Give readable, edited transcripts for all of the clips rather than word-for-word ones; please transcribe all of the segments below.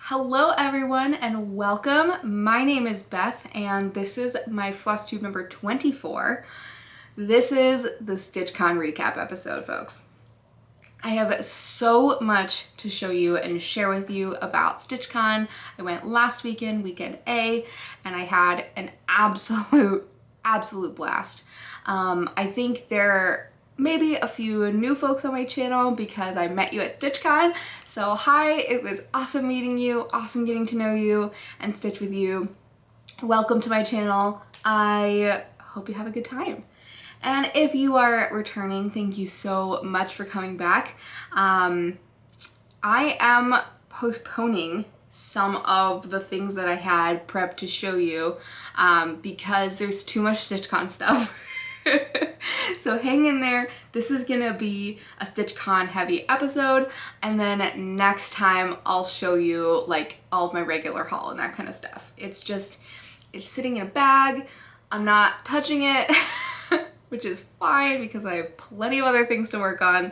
Hello everyone and welcome. My name is Beth and this is my Flosstube number 24. This is the StitchCon recap episode, folks. I have so much to show you and share with you about StitchCon. I went last weekend, weekend A, and I had an absolute blast. I think there maybe a few new folks on my channel because I met you at StitchCon. So hi, it was awesome meeting you, awesome getting to know you and stitch with you. Welcome to my channel. I hope you have a good time. And if you are returning, thank you so much for coming back. I am postponing some of the things that I had prepped to show you because there's too much StitchCon stuff. So hang in there. This is gonna be a StitchCon heavy episode, and then next time I'll show you like all of my regular haul and that kind of stuff. It's sitting in a bag. I'm not touching it, which is fine because I have plenty of other things to work on.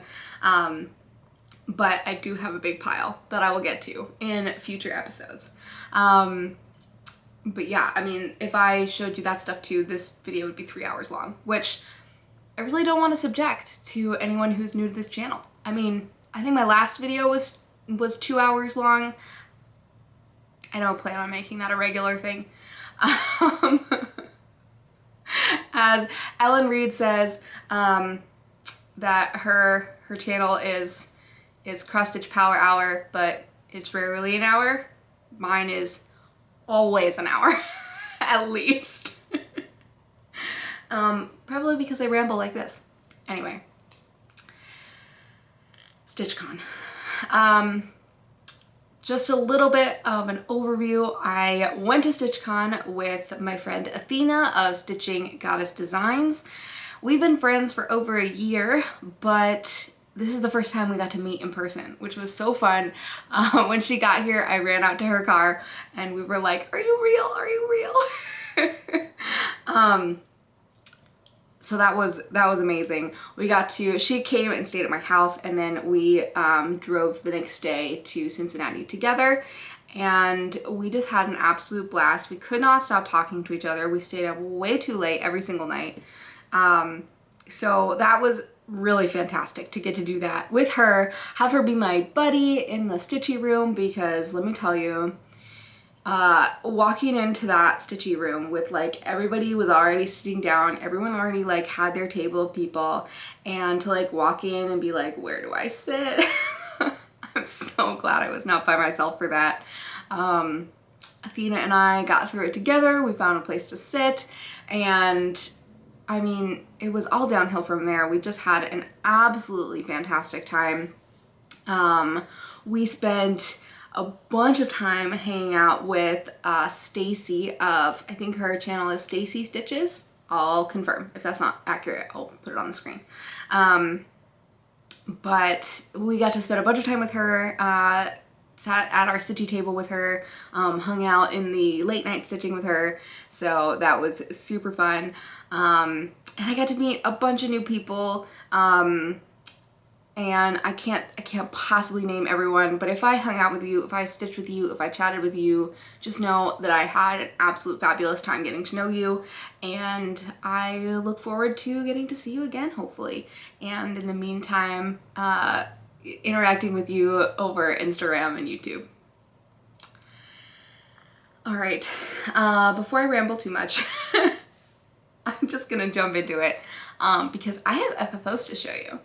But I do have a big pile that I will get to in future episodes. But yeah, I mean, if I showed you that stuff too, this video would be 3 hours long, which I really don't want to subject to anyone who's new to this channel. I mean, I think my last video was 2 hours long. I don't plan on making that a regular thing. As Ellen Reed says, that her channel is Cross Stitch Power Hour, but it's rarely an hour. Mine is always an hour, at least. Probably because I ramble like this. Anyway, StitchCon. Just a little bit of an overview. I went to StitchCon with my friend Athena of Stitching Goddess Designs. We've been friends for over a year, but this is the first time we got to meet in person, which was so fun. When she got here, I ran out to her car and we were like, "Are you real? Are you real?" So that was amazing. She came and stayed at my house, and then we drove the next day to Cincinnati together, and we just had an absolute blast. We could not stop talking to each other. We stayed up way too late every single night. So that was really fantastic to get to do that with her, have her be my buddy in the stitchy room, because let me tell you, walking into that stitchy room with like everybody was already sitting down, everyone already like had their table of people, and to like walk in and be like, where do I sit? I'm so glad I was not by myself for that. Athena and I got through it together. We found a place to sit, and I mean, it was all downhill from there. We just had an absolutely fantastic time. We spent a bunch of time hanging out with Stacy of, I think her channel is Stacy Stitches. I'll confirm. If that's not accurate, I'll put it on the screen. But we got to spend a bunch of time with her, sat at our stitchy table with her, hung out in the late night stitching with her. So that was super fun. And I got to meet a bunch of new people. And I can't possibly name everyone, but if I hung out with you, if I stitched with you, if I chatted with you, just know that I had an absolute fabulous time getting to know you, and I look forward to getting to see you again, hopefully. And in the meantime, interacting with you over Instagram and YouTube. All right, before I ramble too much, I'm just gonna jump into it because I have FFOs to show you.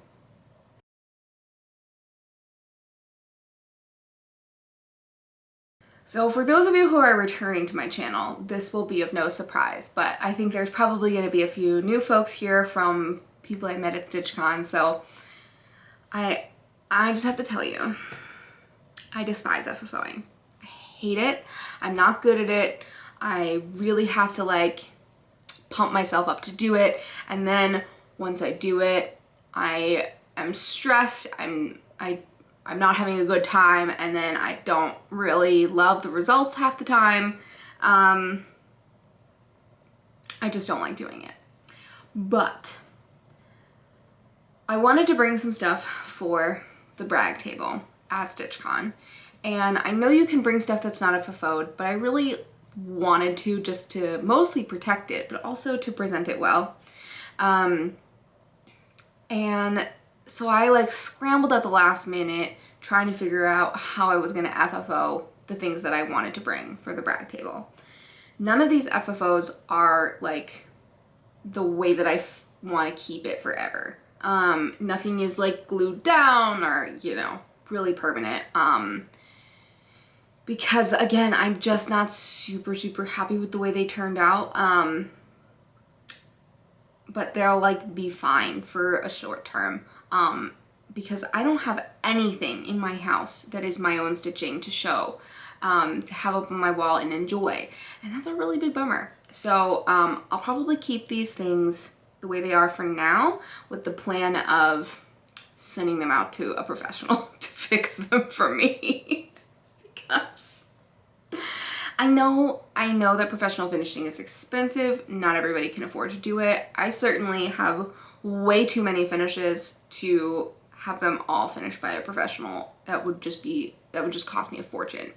So for those of you who are returning to my channel, this will be of no surprise, but I think there's probably going to be a few new folks here from people I met at StitchCon, so I just have to tell you, I despise FFOing. I hate it. I'm not good at it. I really have to like pump myself up to do it, and then once I do it, I am stressed, I'm not having a good time, and then I don't really love the results half the time. I just don't like doing it. But I wanted to bring some stuff for the brag table at StitchCon, And I know you can bring stuff that's not FFO'd, but I really wanted to, just to mostly protect it, but also to present it well. And so I like scrambled at the last minute trying to figure out how I was gonna FFO the things that I wanted to bring for the brag table. None of these FFOs are like the way that I want to keep it forever. Nothing is like glued down or, you know, really permanent. Because again, I'm just not super happy with the way they turned out. But they'll like be fine for a short term. Because I don't have anything in my house that is my own stitching to show, to have up on my wall and enjoy. And that's a really big bummer. So I'll probably keep these things the way they are for now, with the plan of sending them out to a professional to fix them for me. Because I know that professional finishing is expensive. Not everybody can afford to do it. I certainly have way too many finishes to have them all finished by a professional. That would just cost me a fortune.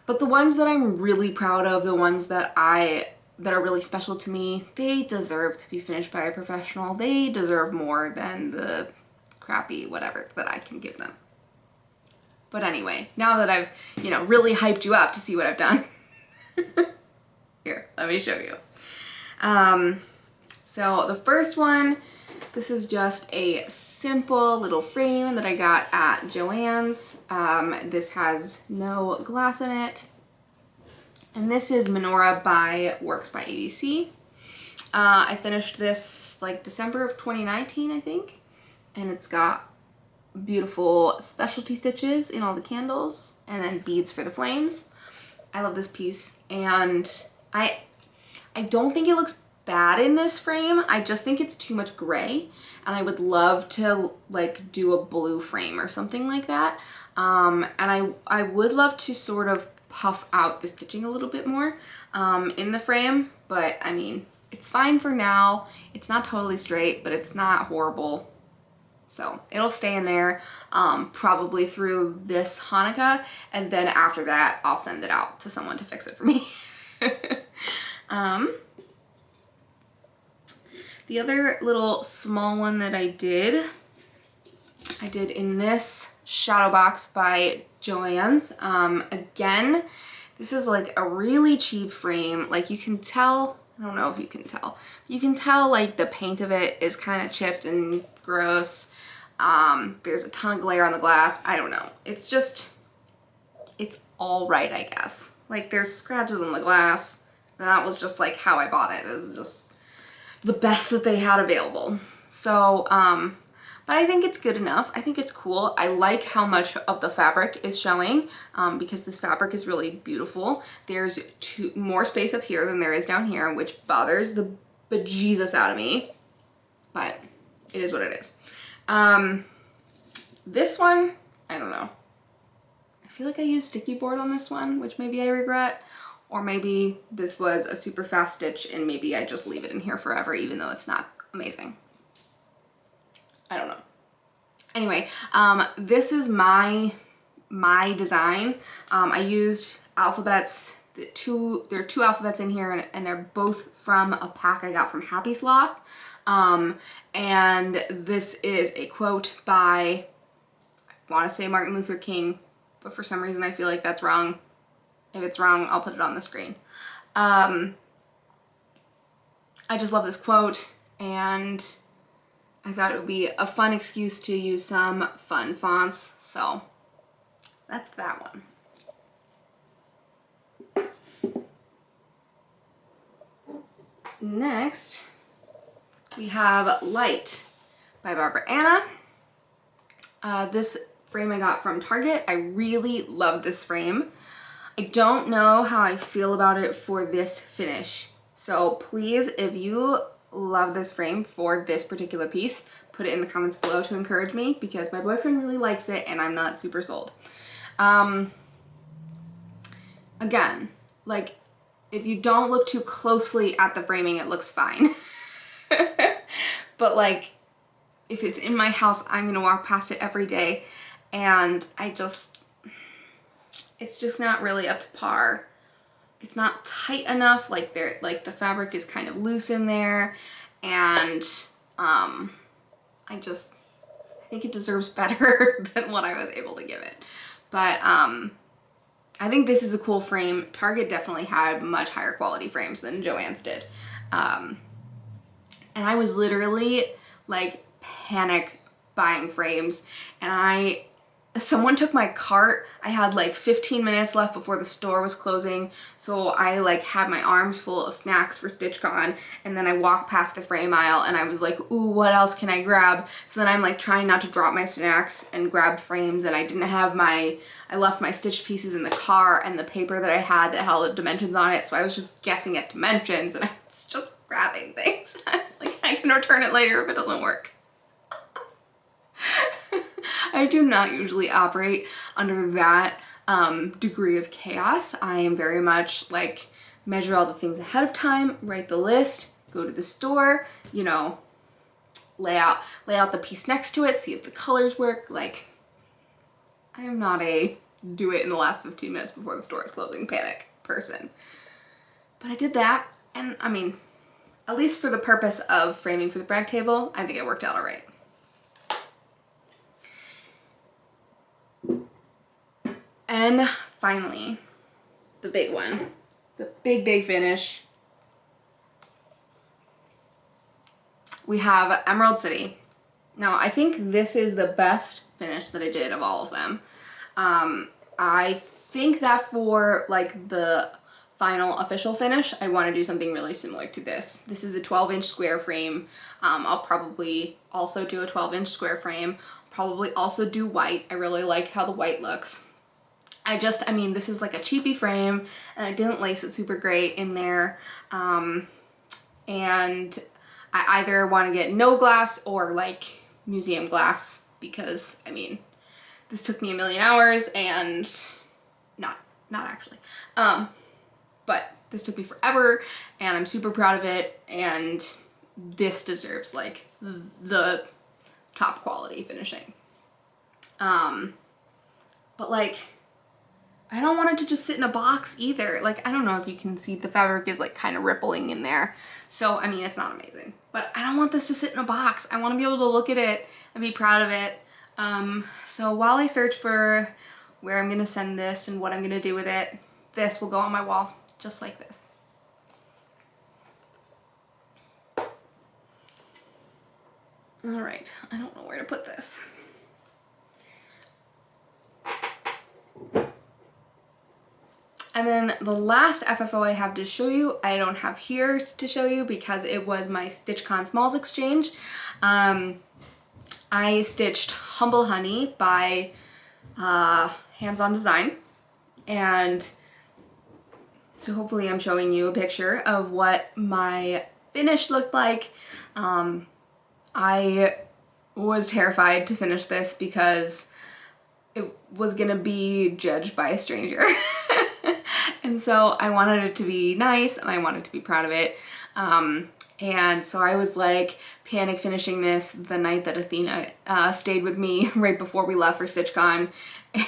But the ones that I'm really proud of, the ones that are really special to me, they deserve to be finished by a professional. They deserve more than the crappy whatever that I can give them. But anyway, now that I've, you know, really hyped you up to see what I've done, here, let me show you. So the first one, this is just a simple little frame that I got at Joann's. This has no glass in it. And this is Menorah by Works by ABC. I finished this like December of 2019, I think. And it's got beautiful specialty stitches in all the candles and then beads for the flames. I love this piece, and I don't think it looks bad in this frame. I just think it's too much gray, and I would love to like do a blue frame or something like that. And I would love to sort of puff out the stitching a little bit more in the frame, but I mean, it's fine for now. It's not totally straight, but it's not horrible. So it'll stay in there probably through this Hanukkah, and then after that, I'll send it out to someone to fix it for me. The other little small one that I did in this shadow box by Joann's. Again, this is like a really cheap frame. Like you can tell, I don't know if you can tell. You can tell like the paint of it is kind of chipped and gross. There's a ton of glare on the glass. I don't know. It's just, it's all right, I guess. Like there's scratches on the glass. And that was just like how I bought it. It was just the best that they had available. So, but I think it's good enough. I think it's cool. I like how much of the fabric is showing because this fabric is really beautiful. There's more space up here than there is down here, which bothers the bejesus out of me, but it is what it is. This one, I don't know. I feel like I used sticky board on this one, which maybe I regret. Or maybe this was a super fast stitch and maybe I just leave it in here forever even though it's not amazing. I don't know. Anyway, this is my design. I used alphabets. There are two alphabets in here and they're both from a pack I got from Happy Sloth. And this is a quote by, I want to say Martin Luther King, but for some reason I feel like that's wrong. If it's wrong, I'll put it on the screen. I just love this quote, and I thought it would be a fun excuse to use some fun fonts, so that's that one. Next, we have Light by Barbara Anna. This frame I got from Target. I really love this frame. I don't know how I feel about it for this finish. So please, if you love this frame for this particular piece, put it in the comments below to encourage me because my boyfriend really likes it and I'm not super sold. Again, like if you don't look too closely at the framing, it looks fine. But like if it's in my house, I'm gonna walk past it every day and I just, it's just not really up to par. It's not tight enough, like the fabric is kind of loose in there, and I think it deserves better than what I was able to give it. But I think this is a cool frame. Target definitely had much higher quality frames than Joann's did. And I was literally like panic buying frames, and someone took my cart. I had like 15 minutes left before the store was closing, so I like had my arms full of snacks for StitchCon, and then I walked past the frame aisle and I was like, ooh, what else can I grab? So then I'm like trying not to drop my snacks and grab frames, and I didn't have I left my stitch pieces in the car and the paper that I had that held the dimensions on it, so I was just guessing at dimensions, and I was just grabbing things. I was like, I can return it later if it doesn't work. I do not usually operate under that degree of chaos. I am very much like measure all the things ahead of time, write the list, go to the store, you know, lay out the piece next to it, see if the colors work. Like, I am not a do it in the last 15 minutes before the store is closing panic person. But I did that, and I mean, at least for the purpose of framing for the brag table, I think it worked out all right. And finally, the big one, the big finish. We have Emerald City. Now, I think this is the best finish that I did of all of them. I think that for like the final official finish, I want to do something really similar to this. This is a 12-inch square frame. I'll probably also do a 12-inch square frame. Probably also do white. I really like how the white looks. I mean, this is like a cheapy frame, and I didn't lace it super great in there. And I either want to get no glass or like museum glass, because I mean, this took me a million hours, and not actually. But this took me forever, and I'm super proud of it, and this deserves like the top quality finishing. But like, I don't want it to just sit in a box either. Like, I don't know if you can see, the fabric is like kind of rippling in there. So, I mean, it's not amazing, but I don't want this to sit in a box. I want to be able to look at it and be proud of it. So while I search for where I'm going to send this and what I'm going to do with it, this will go on my wall just like this. All right, I don't know where to put this. And then the last FFO I have to show you, I don't have here to show you because it was my StitchCon Smalls exchange. I stitched Humble Honey by Hands On Design, and so hopefully I'm showing you a picture of what my finish looked like. I was terrified to finish this because it was gonna be judged by a stranger. And so I wanted it to be nice, and I wanted to be proud of it. And so I was like panic finishing this the night that Athena stayed with me right before we left for StitchCon,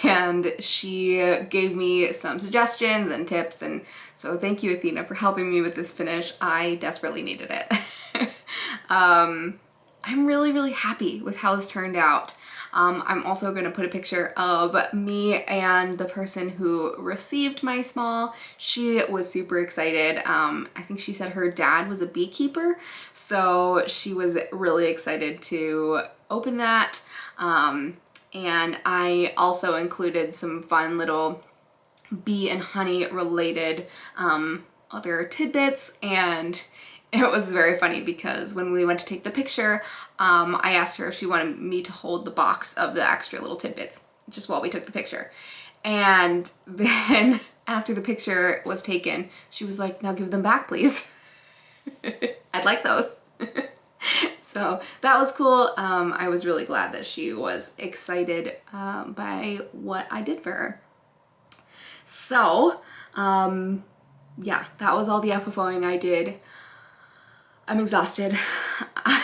and she gave me some suggestions and tips, and so thank you, Athena, for helping me with this finish. I desperately needed it. I'm really happy with how this turned out. I'm also going to put a picture of me and the person who received my small. She was super excited. I think she said her dad was a beekeeper, so she was really excited to open that. And I also included some fun little bee and honey related other tidbits, and it was very funny because when we went to take the picture, I asked her if she wanted me to hold the box of the extra little tidbits just while we took the picture. And then after the picture was taken, she was like, now give them back, please. I'd like those. So that was cool. I was really glad that she was excited by what I did for her. So yeah, that was all the FFOing I did. I'm exhausted. I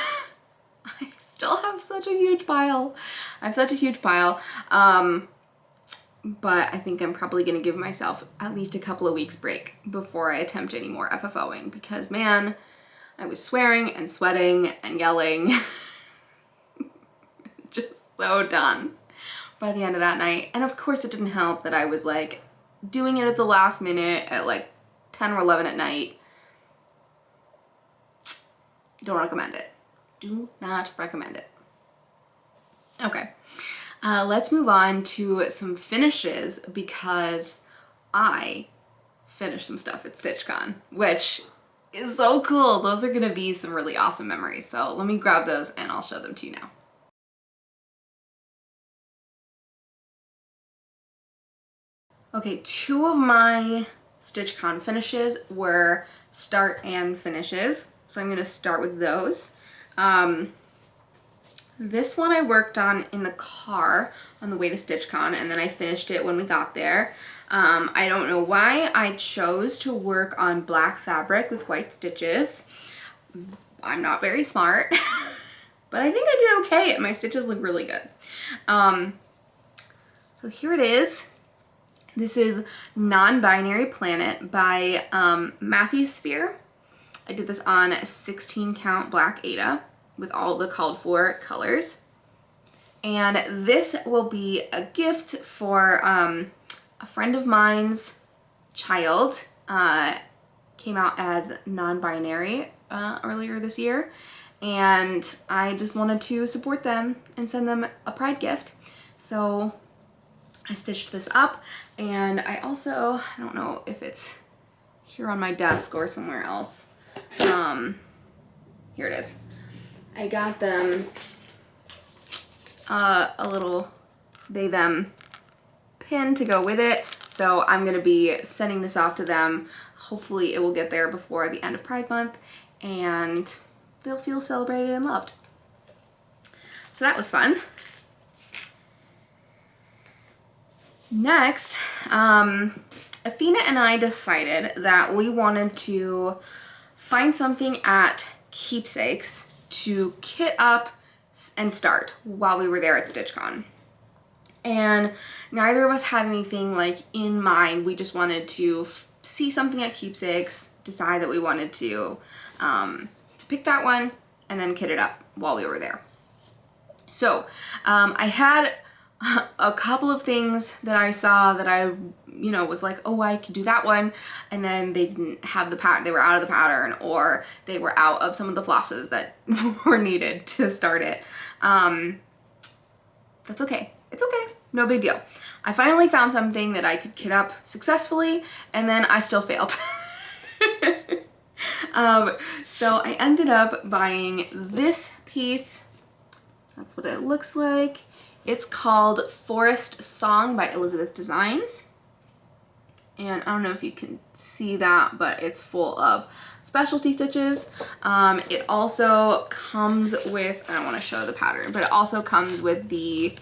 still have such a huge pile. I have such a huge pile. but I think I'm probably gonna give myself at least a couple of weeks break before I attempt any more FFOing, because man, I was swearing and sweating and yelling. Just so done by the end of that night. And of course it didn't help that I was like doing it at the last minute at like 10 or 11 at night. Don't recommend it. Do not recommend it. Okay, let's move on to some finishes, because I finished some stuff at StitchCon, which is so cool. Those are gonna be some really awesome memories. So let me grab those and I'll show them to you now. Okay, two of my StitchCon finishes were start and finishes. So I'm gonna start with those. This one I worked on in the car on the way to StitchCon, and then I finished it when we got there. I don't know why I chose to work on black fabric with white stitches. I'm not very smart, but I think I did okay. My stitches look really good. So here it is. This is Non-Binary Planet by Matthew. I did this on 16 count black Aida with all the called for colors. And this will be a gift for a friend of mine's child. Came out as non-binary earlier this year. And I just wanted to support them and send them a pride gift. So I stitched this up, and I also, I don't know if it's here on my desk or somewhere else. Here it is. I got them a little they them pin to go with it. So I'm gonna be sending this off to them. Hopefully it will get there before the end of Pride Month and they'll feel celebrated and loved. So that was fun. Next, Athena and I decided that we wanted to find something at Keepsakes to kit up and start while we were there at StitchCon. And neither of us had anything like in mind. We just wanted to see something at Keepsakes, decide that we wanted to pick that one, and then kit it up while we were there. So I had a couple of things that I saw that I, was like, oh, I could do that one. And then they didn't have the pattern, they were out of the pattern, or they were out of some of the flosses that were needed to start it. That's okay. It's okay. No big deal. I finally found something that I could kit up successfully, and then I still failed. So I ended up buying this piece. That's what it looks like. It's called Forest Song by Elizabeth Designs. And I don't know if you can see that, but it's full of specialty stitches. It also comes with, I don't want to show the pattern, but it also comes with the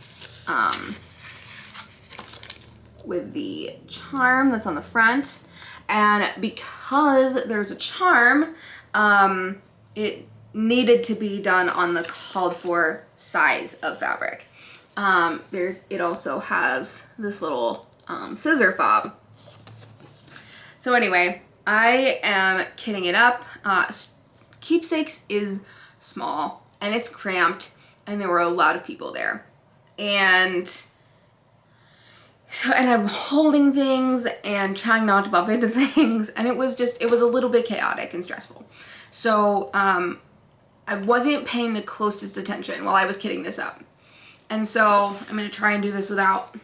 charm that's on the front. And because there's a charm, it needed to be done on the called for size of fabric. It also has this little scissor fob. So anyway, I am kitting it up. Keepsakes is small and it's cramped, and there were a lot of people there. And I'm holding things and trying not to bump into things, and it was a little bit chaotic and stressful. So I wasn't paying the closest attention while I was kitting this up. And so I'm gonna try and do this without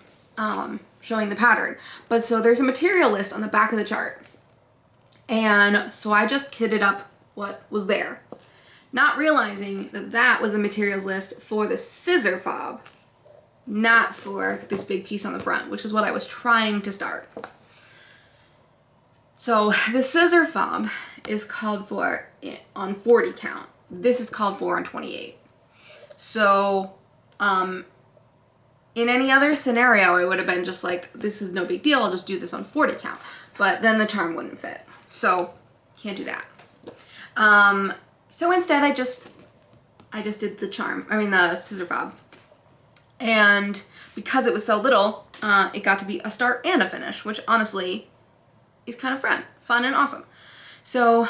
showing the pattern. But so there's a material list on the back of the chart. And so I just kitted up what was there, not realizing that that was the materials list for the scissor fob, not for this big piece on the front, which is what I was trying to start. So the scissor fob is called for on 40 count. This is called for on 28. So in any other scenario, I would have been just like, this is no big deal, I'll just do this on 40 count. But then the charm wouldn't fit. So can't do that. So instead I just did the scissor fob. And because it was so little, it got to be a start and a finish, which honestly is kind of fun and awesome. So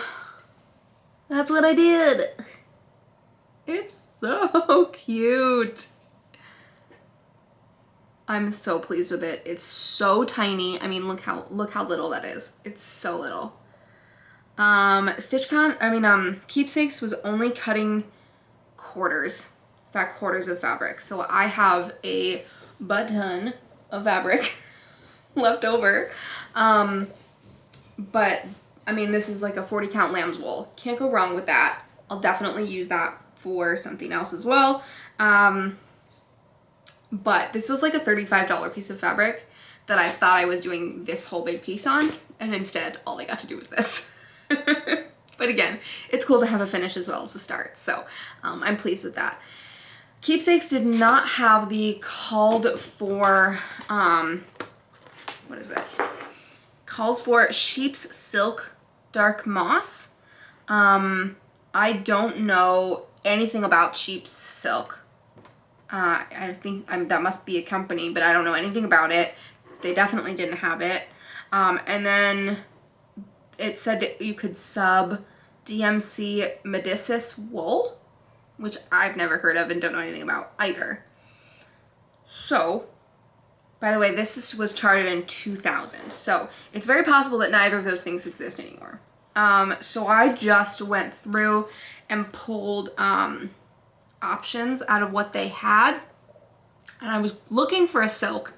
that's what I did. It's so cute. I'm so pleased with it. It's so tiny. I mean, look how little that is. It's so little. Keepsakes was only cutting quarters of fabric. So I have a ton of fabric left over. But I mean, this is like a 40 count lamb's wool. Can't go wrong with that. I'll definitely use that for something else as well. But this was like a $35 piece of fabric that I thought I was doing this whole big piece on, and instead all I got to do was this. But again, it's cool to have a finish as well as a start, so I'm pleased with that. Keepsakes did not have the called for, what is it? Calls for sheep's silk dark moss. I don't know anything about sheep's silk. I think that must be a company, but I don't know anything about it. They definitely didn't have it. And then it said you could sub DMC Medicis wool, which I've never heard of and don't know anything about either. So, by the way, this was charted in 2000, so it's very possible that neither of those things exist anymore. So I just went through and pulled options out of what they had, and I was looking for a silk,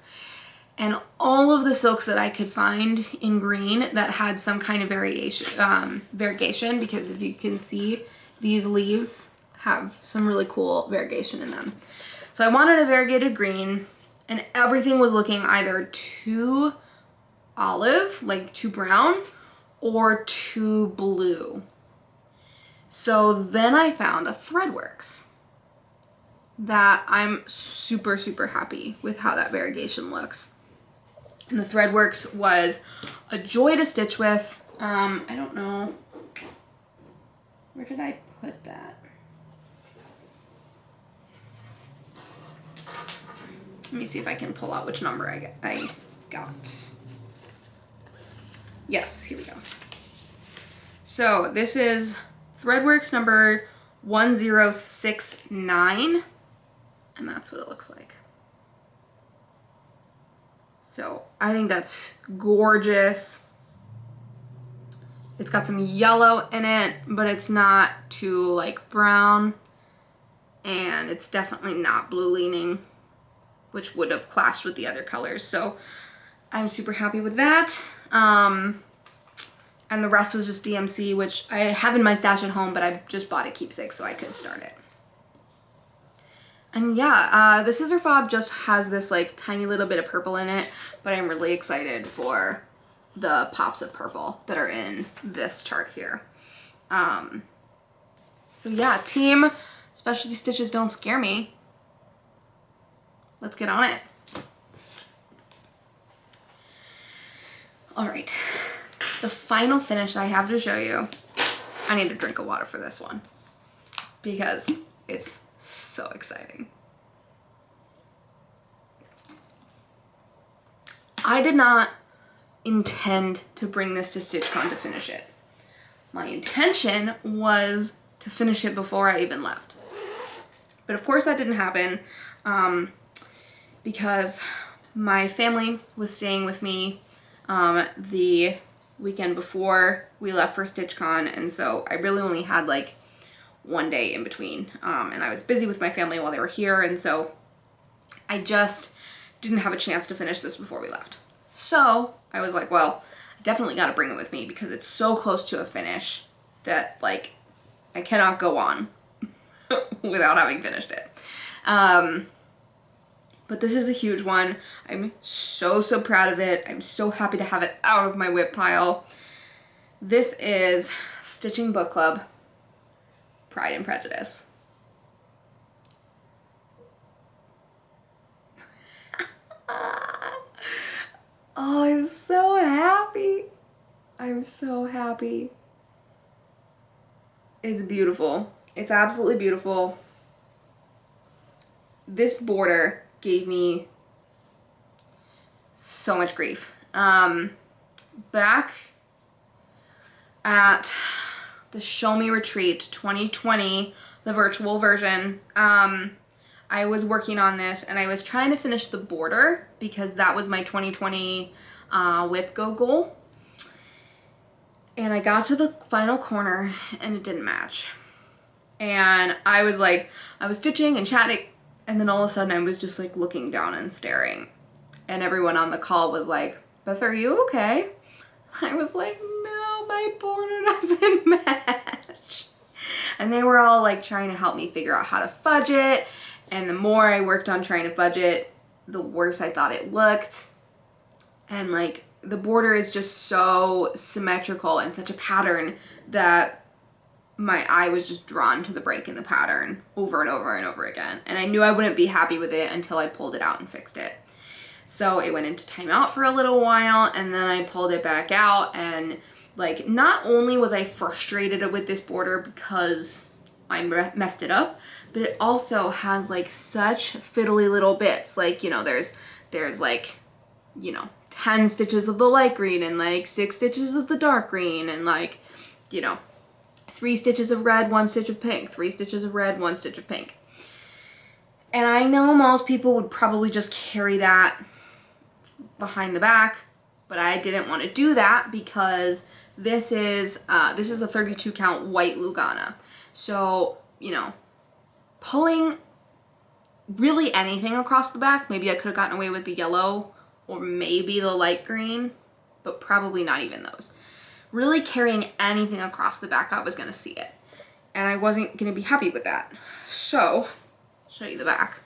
and all of the silks that I could find in green that had some kind of variegation, because if you can see, these leaves have some really cool variegation in them. So I wanted a variegated green, and everything was looking either too olive, like too brown, or too blue. So then I found a Threadworks that I'm super, super happy with how that variegation looks. And the Threadworks was a joy to stitch with. I don't know, where did I put that? Let me see if I can pull out which number I got. Yes, here we go. So this is Threadworks number 1069, and that's what it looks like. So I think that's gorgeous. It's got some yellow in it, but it's not too like brown, and it's definitely not blue leaning, which would have clashed with the other colors. So I'm super happy with that. And the rest was just DMC, which I have in my stash at home, but I just bought a keepsake so I could start it. And yeah, the scissor fob just has this like tiny little bit of purple in it, but I'm really excited for the pops of purple that are in this chart here. So yeah, team specialty stitches don't scare me. Let's get on it. All right, the final finish I have to show you. I need a drink of water for this one because it's so exciting. I did not intend to bring this to StitchCon to finish it. My intention was to finish it before I even left. But of course that didn't happen because my family was staying with me the weekend before we left for StitchCon, and so I really only had like one day in between, and I was busy with my family while they were here, and so I just didn't have a chance to finish this before we left. So I was like, well, I definitely got to bring it with me because it's so close to a finish that like I cannot go on without having finished it. But this is a huge one. I'm so, so proud of it. I'm so happy to have it out of my whip pile. This is Stitching Book Club, Pride and Prejudice. Oh, I'm so happy. I'm so happy. It's beautiful. It's absolutely beautiful. This border gave me so much grief. Back at the Show Me Retreat 2020, the virtual version, I was working on this and I was trying to finish the border because that was my 2020 whip go goal. And I got to the final corner and it didn't match. And I was stitching and chatting, and then all of a sudden I was just like looking down and staring. And everyone on the call was like, Beth, are you okay? I was like, no, my border doesn't match. And they were all like trying to help me figure out how to fudge it. And the more I worked on trying to fudge it, the worse I thought it looked. And like the border is just so symmetrical and such a pattern that my eye was just drawn to the break in the pattern over and over and over again. And I knew I wouldn't be happy with it until I pulled it out and fixed it. So it went into timeout for a little while, and then I pulled it back out, and like not only was I frustrated with this border because I messed it up, but it also has like such fiddly little bits. Like, you know, there's like, you know, 10 stitches of the light green and like 6 stitches of the dark green and like, you know, 3 stitches of red, 1 stitch of pink, 3 stitches of red, 1 stitch of pink. And I know most people would probably just carry that behind the back, but I didn't want to do that because this is a 32 count white Lugana. So, you know, pulling really anything across the back, maybe I could have gotten away with the yellow or maybe the light green, but probably not even those. Really carrying anything across the back, I was going to see it. And I wasn't going to be happy with that. So, I'll show you the back.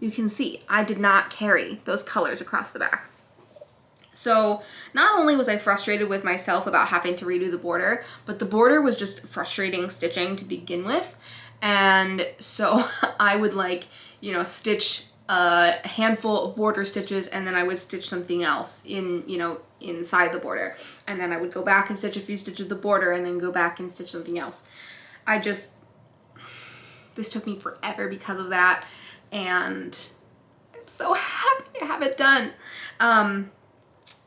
You can see I did not carry those colors across the back. So not only was I frustrated with myself about having to redo the border, but the border was just frustrating stitching to begin with. And so I would like, you know, stitch a handful of border stitches and then I would stitch something else in, you know, inside the border. And then I would go back and stitch a few stitches of the border and then go back and stitch something else. This took me forever because of that. And I'm so happy to have it done.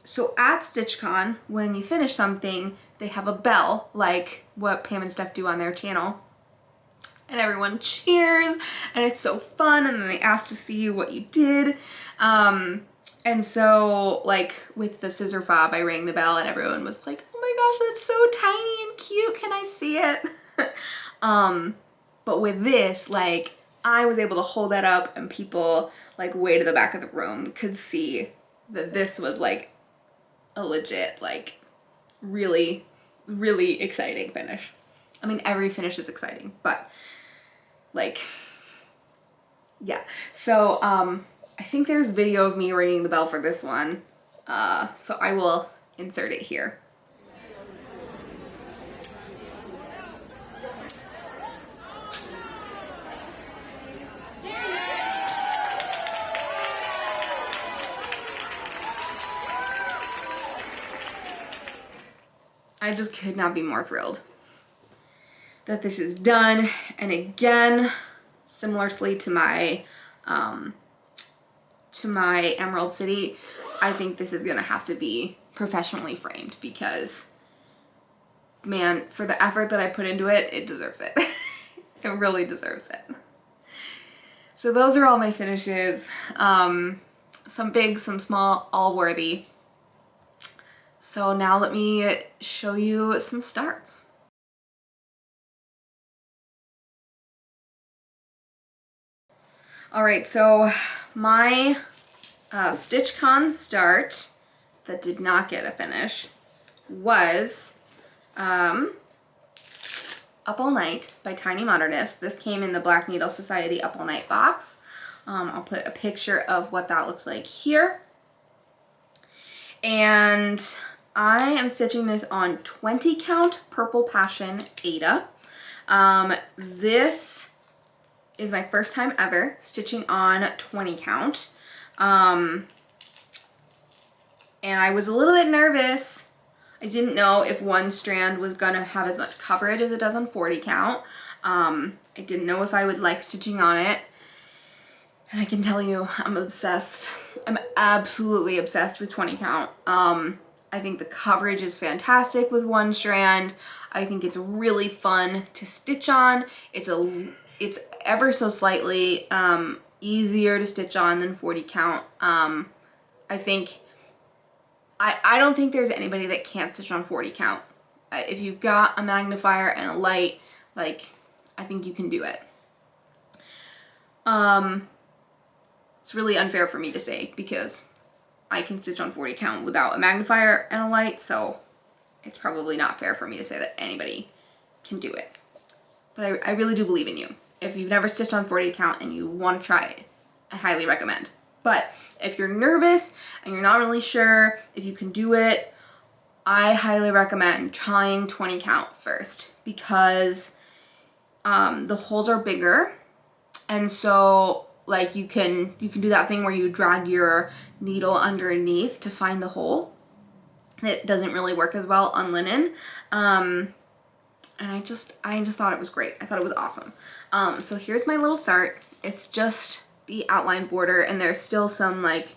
So at StitchCon, when you finish something, they have a bell, like what Pam and Steph do on their channel. And everyone cheers, and it's so fun, and then they ask to see what you did. And so, like, with the scissor fob, I rang the bell, and everyone was like, oh my gosh, that's so tiny and cute, can I see it? But with this, like, I was able to hold that up, and people, like, way to the back of the room could see that this was, like, a legit, like, really, really exciting finish. I mean, every finish is exciting, but, like, yeah. So, I think there's video of me ringing the bell for this one, so I will insert it here. I just could not be more thrilled that this is done. And again, similarly to my Emerald City, I think this is gonna have to be professionally framed because, man, for the effort that I put into it, it deserves it. It really deserves it. So those are all my finishes. Some big, some small, all worthy. So now let me show you some starts. All right, so my StitchCon start that did not get a finish was Up All Night by Tiny Modernist. This came in the Black Needle Society Up All Night box. I'll put a picture of what that looks like here. And I am stitching this on 20 count Purple Passion Ada. This is my first time ever stitching on 20 count. And I was a little bit nervous. I didn't know if one strand was gonna have as much coverage as it does on 40 count. I didn't know if I would like stitching on it. And I can tell you, I'm obsessed. I'm absolutely obsessed with 20 count. I think the coverage is fantastic with one strand. I think it's really fun to stitch on. It's ever so slightly easier to stitch on than 40 count. I don't think there's anybody that can't stitch on 40 count. If you've got a magnifier and a light, like, I think you can do it. It's really unfair for me to say because I can stitch on 40 count without a magnifier and a light, so it's probably not fair for me to say that anybody can do it. But I really do believe in you. If you've never stitched on 40 count and you want to try it, I highly recommend. But if you're nervous and you're not really sure if you can do it, I highly recommend trying 20 count first because the holes are bigger, and so like you can do that thing where you drag your needle underneath to find the hole. It doesn't really work as well on linen. And I just thought it was great. I thought it was awesome. So here's my little start. It's just the outline border, and there's still some like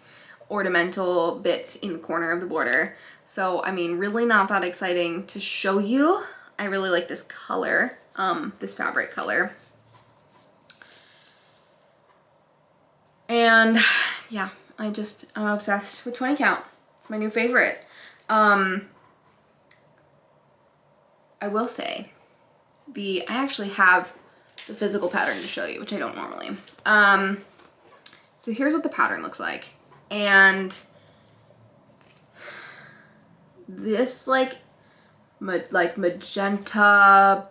ornamental bits in the corner of the border. So I mean, really not that exciting to show you. I really like this color, this fabric color. And yeah, I'm obsessed with 20 count. It's my new favorite. I will say I actually have the physical pattern to show you, which I don't normally. So here's what the pattern looks like. And this like magenta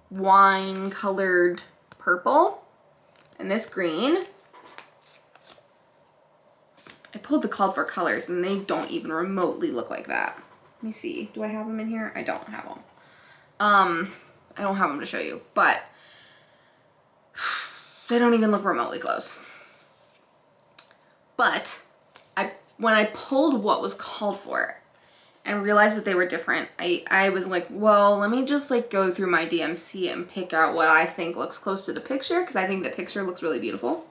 wine colored purple and this green. I pulled the called for colors and they don't even remotely look like that. Let me see. Do I have them in here? I don't have them. I don't have them to show you, but they don't even look remotely close. But when I pulled what was called for and realized that they were different, I was like, well, let me just like go through my DMC and pick out what I think looks close to the picture, because I think the picture looks really beautiful.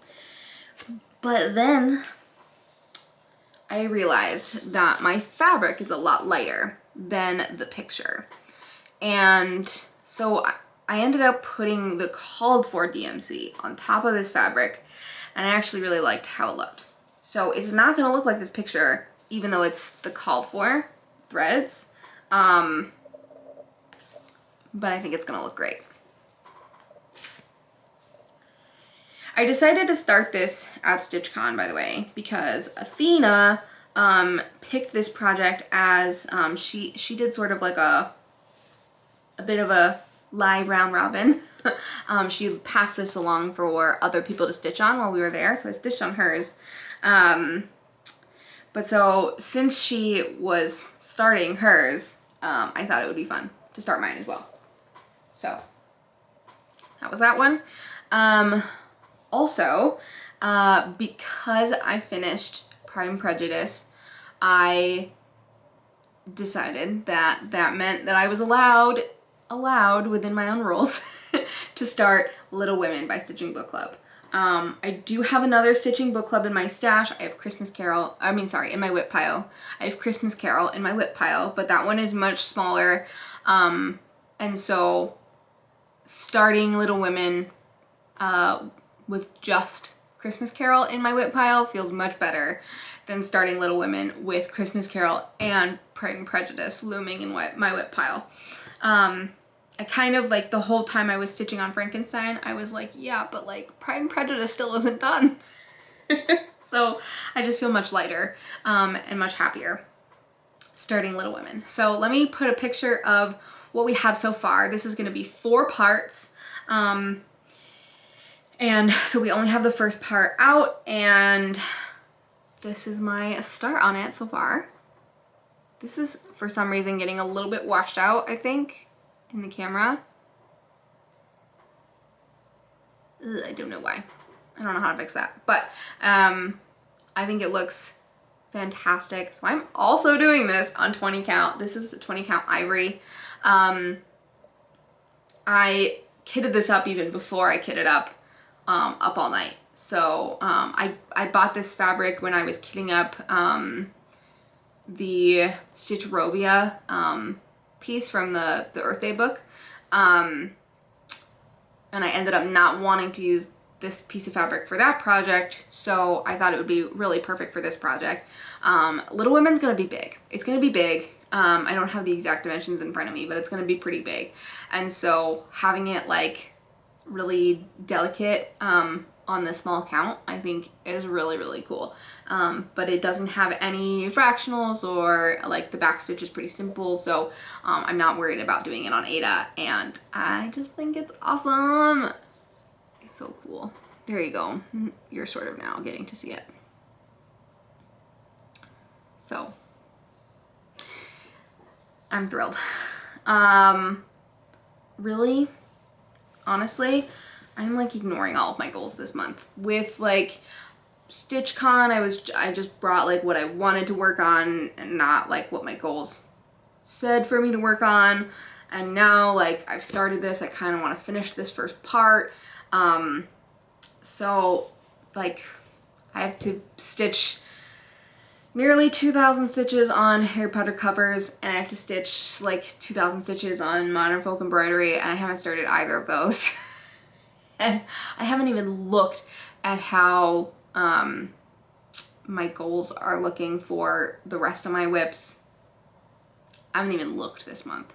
But then I realized that my fabric is a lot lighter than the picture. And so I ended up putting the called for DMC on top of this fabric, and I actually really liked how it looked. So it's not gonna look like this picture, even though it's the called for threads, but I think it's gonna look great. I decided to start this at StitchCon, by the way, because Athena picked this project as she did sort of like a bit of a live round robin. She passed this along for other people to stitch on while we were there, so I stitched on hers. But so since she was starting hers, I thought it would be fun to start mine as well. So that was that one. Also, because I finished Pride and Prejudice, I decided that meant that I was allowed within my own rules to start Little Women by Stitching Book Club. I do have another stitching book club in my stash. I have in my whip pile. I have Christmas Carol in my whip pile, but that one is much smaller. And so starting Little Women with just Christmas Carol in my whip pile feels much better than starting Little Women with Christmas Carol and Pride and Prejudice looming in my whip pile. I kind of like the whole time I was stitching on Frankenstein, I was like, yeah, but like Pride and Prejudice still isn't done. So I just feel much lighter and much happier starting Little Women. So let me put a picture of what we have so far. This is going to be 4 parts. And so we only have the first part out, and this is my start on it so far. This is, for some reason, getting a little bit washed out, I think, in the camera. Ugh, I don't know why. I don't know how to fix that. But I think it looks fantastic. So I'm also doing this on 20 count. This is a 20 count ivory. I kitted this up even before I kitted up Up All Night. So I bought this fabric when I was kitting up the Stitcherovia piece from the Earth Day book. And I ended up not wanting to use this piece of fabric for that project, so I thought it would be really perfect for this project. Little Women's gonna be big. It's gonna be big. I don't have the exact dimensions in front of me, but it's gonna be pretty big. And so having it like really delicate on the small count, I think is really, really cool. But it doesn't have any fractionals, or like the back stitch is pretty simple, so I'm not worried about doing it on Aida, and I just think it's awesome. It's so cool. There you go. You're sort of now getting to see it. So I'm thrilled. Really, honestly, I'm like ignoring all of my goals this month. With like StitchCon, I just brought like what I wanted to work on and not like what my goals said for me to work on. And now like I've started this, I kind of want to finish this first part. So like I have to stitch nearly 2,000 stitches on Harry Potter covers, and I have to stitch like 2,000 stitches on Modern Folk Embroidery, and I haven't started either of those. And I haven't even looked at how my goals are looking for the rest of my whips. I haven't even looked this month.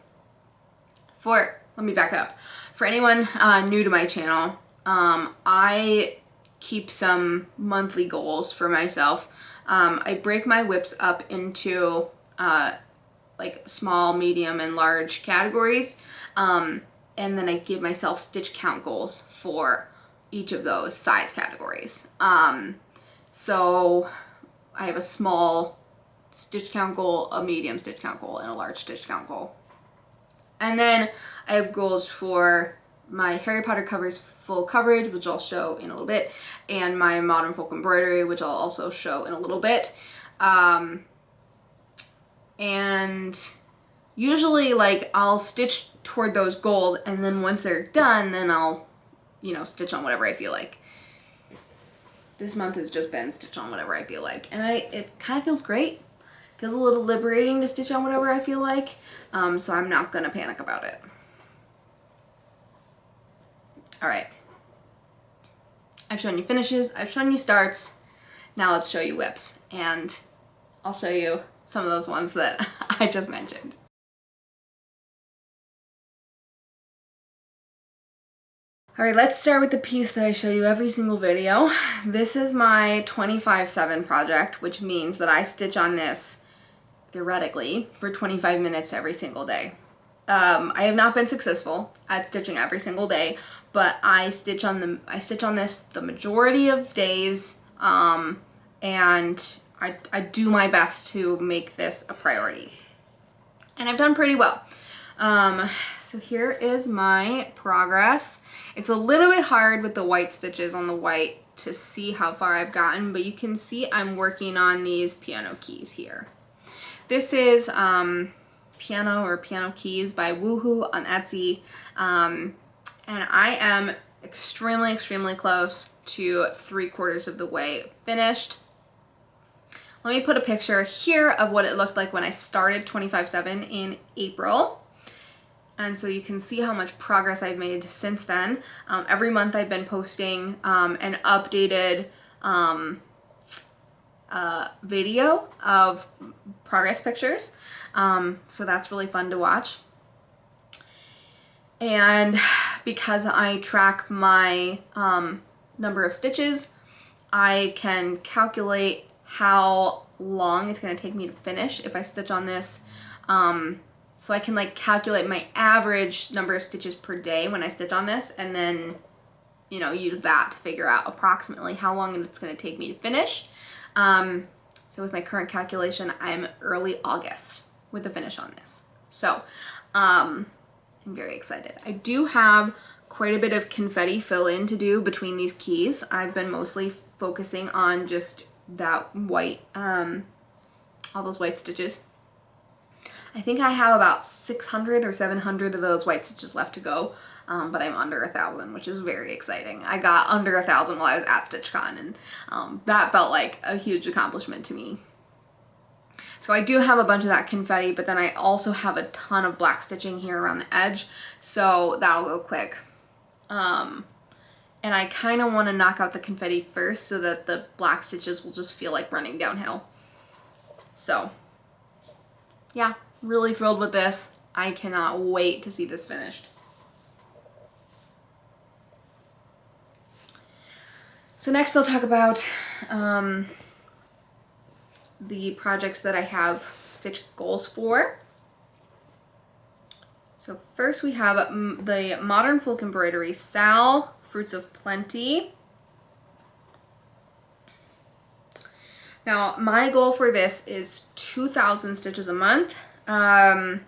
Let me back up. For anyone new to my channel, I keep some monthly goals for myself. I break my whips up into like small, medium, and large categories. And then I give myself stitch count goals for each of those size categories. So I have a small stitch count goal, a medium stitch count goal, and a large stitch count goal. And then I have goals for my Harry Potter covers full coverage, which I'll show in a little bit, and my Modern Folk Embroidery, which I'll also show in a little bit. And usually like I'll stitch toward those goals, and then once they're done, then I'll, you know, stitch on whatever I feel like. This month has just been stitch on whatever I feel like, and it kind of feels great. Feels a little liberating to stitch on whatever I feel like, so I'm not gonna panic about it. All right, I've shown you finishes, I've shown you starts, now let's show you whips, and I'll show you some of those ones that I just mentioned. All right, let's start with the piece that I show you every single video. This is my 25/7 project, which means that I stitch on this theoretically for 25 minutes every single day. I have not been successful at stitching every single day, but I stitch on this the majority of days, and I do my best to make this a priority. And I've done pretty well. So here is my progress. It's a little bit hard with the white stitches on the white to see how far I've gotten, but you can see I'm working on these piano keys here. This is Piano Keys by Woohoo on Etsy. And I am extremely, extremely close to 3/4 of the way finished. Let me put a picture here of what it looked like when I started 25/7 in April. And so you can see how much progress I've made since then. Every month I've been posting an updated video of progress pictures. So that's really fun to watch. And because I track my number of stitches, I can calculate how long it's going to take me to finish if I stitch on this. So I can like calculate my average number of stitches per day when I stitch on this, and then, you know, use that to figure out approximately how long it's going to take me to finish. So with my current calculation, I'm early August with the finish on this. So I'm very excited. I do have quite a bit of confetti fill in to do between these keys. I've been mostly focusing on just that white, all those white stitches. I think I have about 600 or 700 of those white stitches left to go. but I'm under 1,000, which is very exciting. I got under 1,000 while I was at StitchCon, and that felt like a huge accomplishment to me. So I do have a bunch of that confetti, but then I also have a ton of black stitching here around the edge, so that'll go quick. And I kind of want to knock out the confetti first so that the black stitches will just feel like running downhill. So yeah, really thrilled with this. I cannot wait to see this finished. So next I'll talk about the projects that I have stitch goals for. So first we have the Modern Folk Embroidery Sal Fruits of Plenty. Now my goal for this is 2,000 stitches a month. I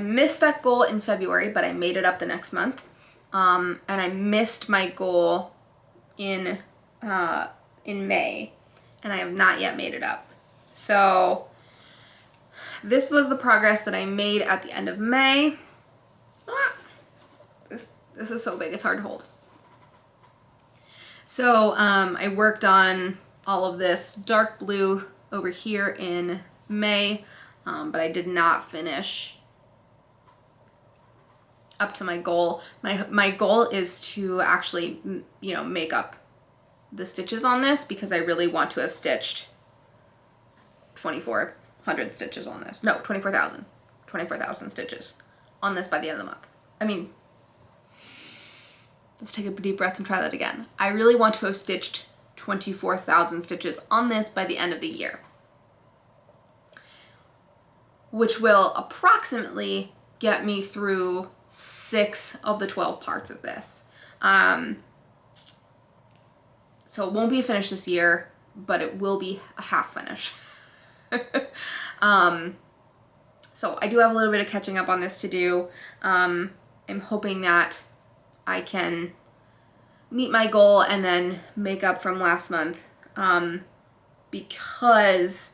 missed that goal in February, but I made it up the next month. And I missed my goal in May, and I have not yet made it up. So this was the progress that I made at the end of May. This is so big, it's hard to hold. So I worked on all of this dark blue over here in May, but I did not finish up to my goal. My goal is to actually, you know, make up the stitches on this because I really want to have stitched 2,400 stitches on this. No, 24,000 stitches on this by the end of the month. I mean, let's take a deep breath and try that again. I really want to have stitched 24,000 stitches on this by the end of the year, which will approximately get me through 6 of the 12 parts of this. So it won't be finished this year, but it will be a half finish. So I do have a little bit of catching up on this to do. I'm hoping that I can meet my goal and then make up from last month, because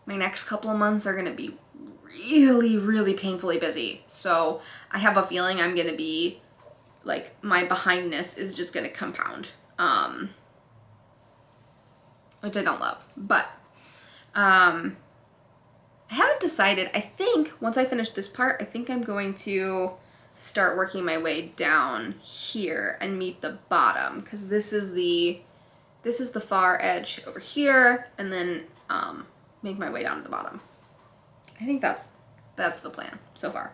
my next couple of months are gonna be really, really painfully busy. So I have a feeling I'm gonna be, like, my behindness is just gonna compound, which I don't love. But I haven't decided. I think once I finish this part, I think I'm going to start working my way down here and meet the bottom, because this is the far edge over here, and then make my way down to the bottom. I think that's the plan so far.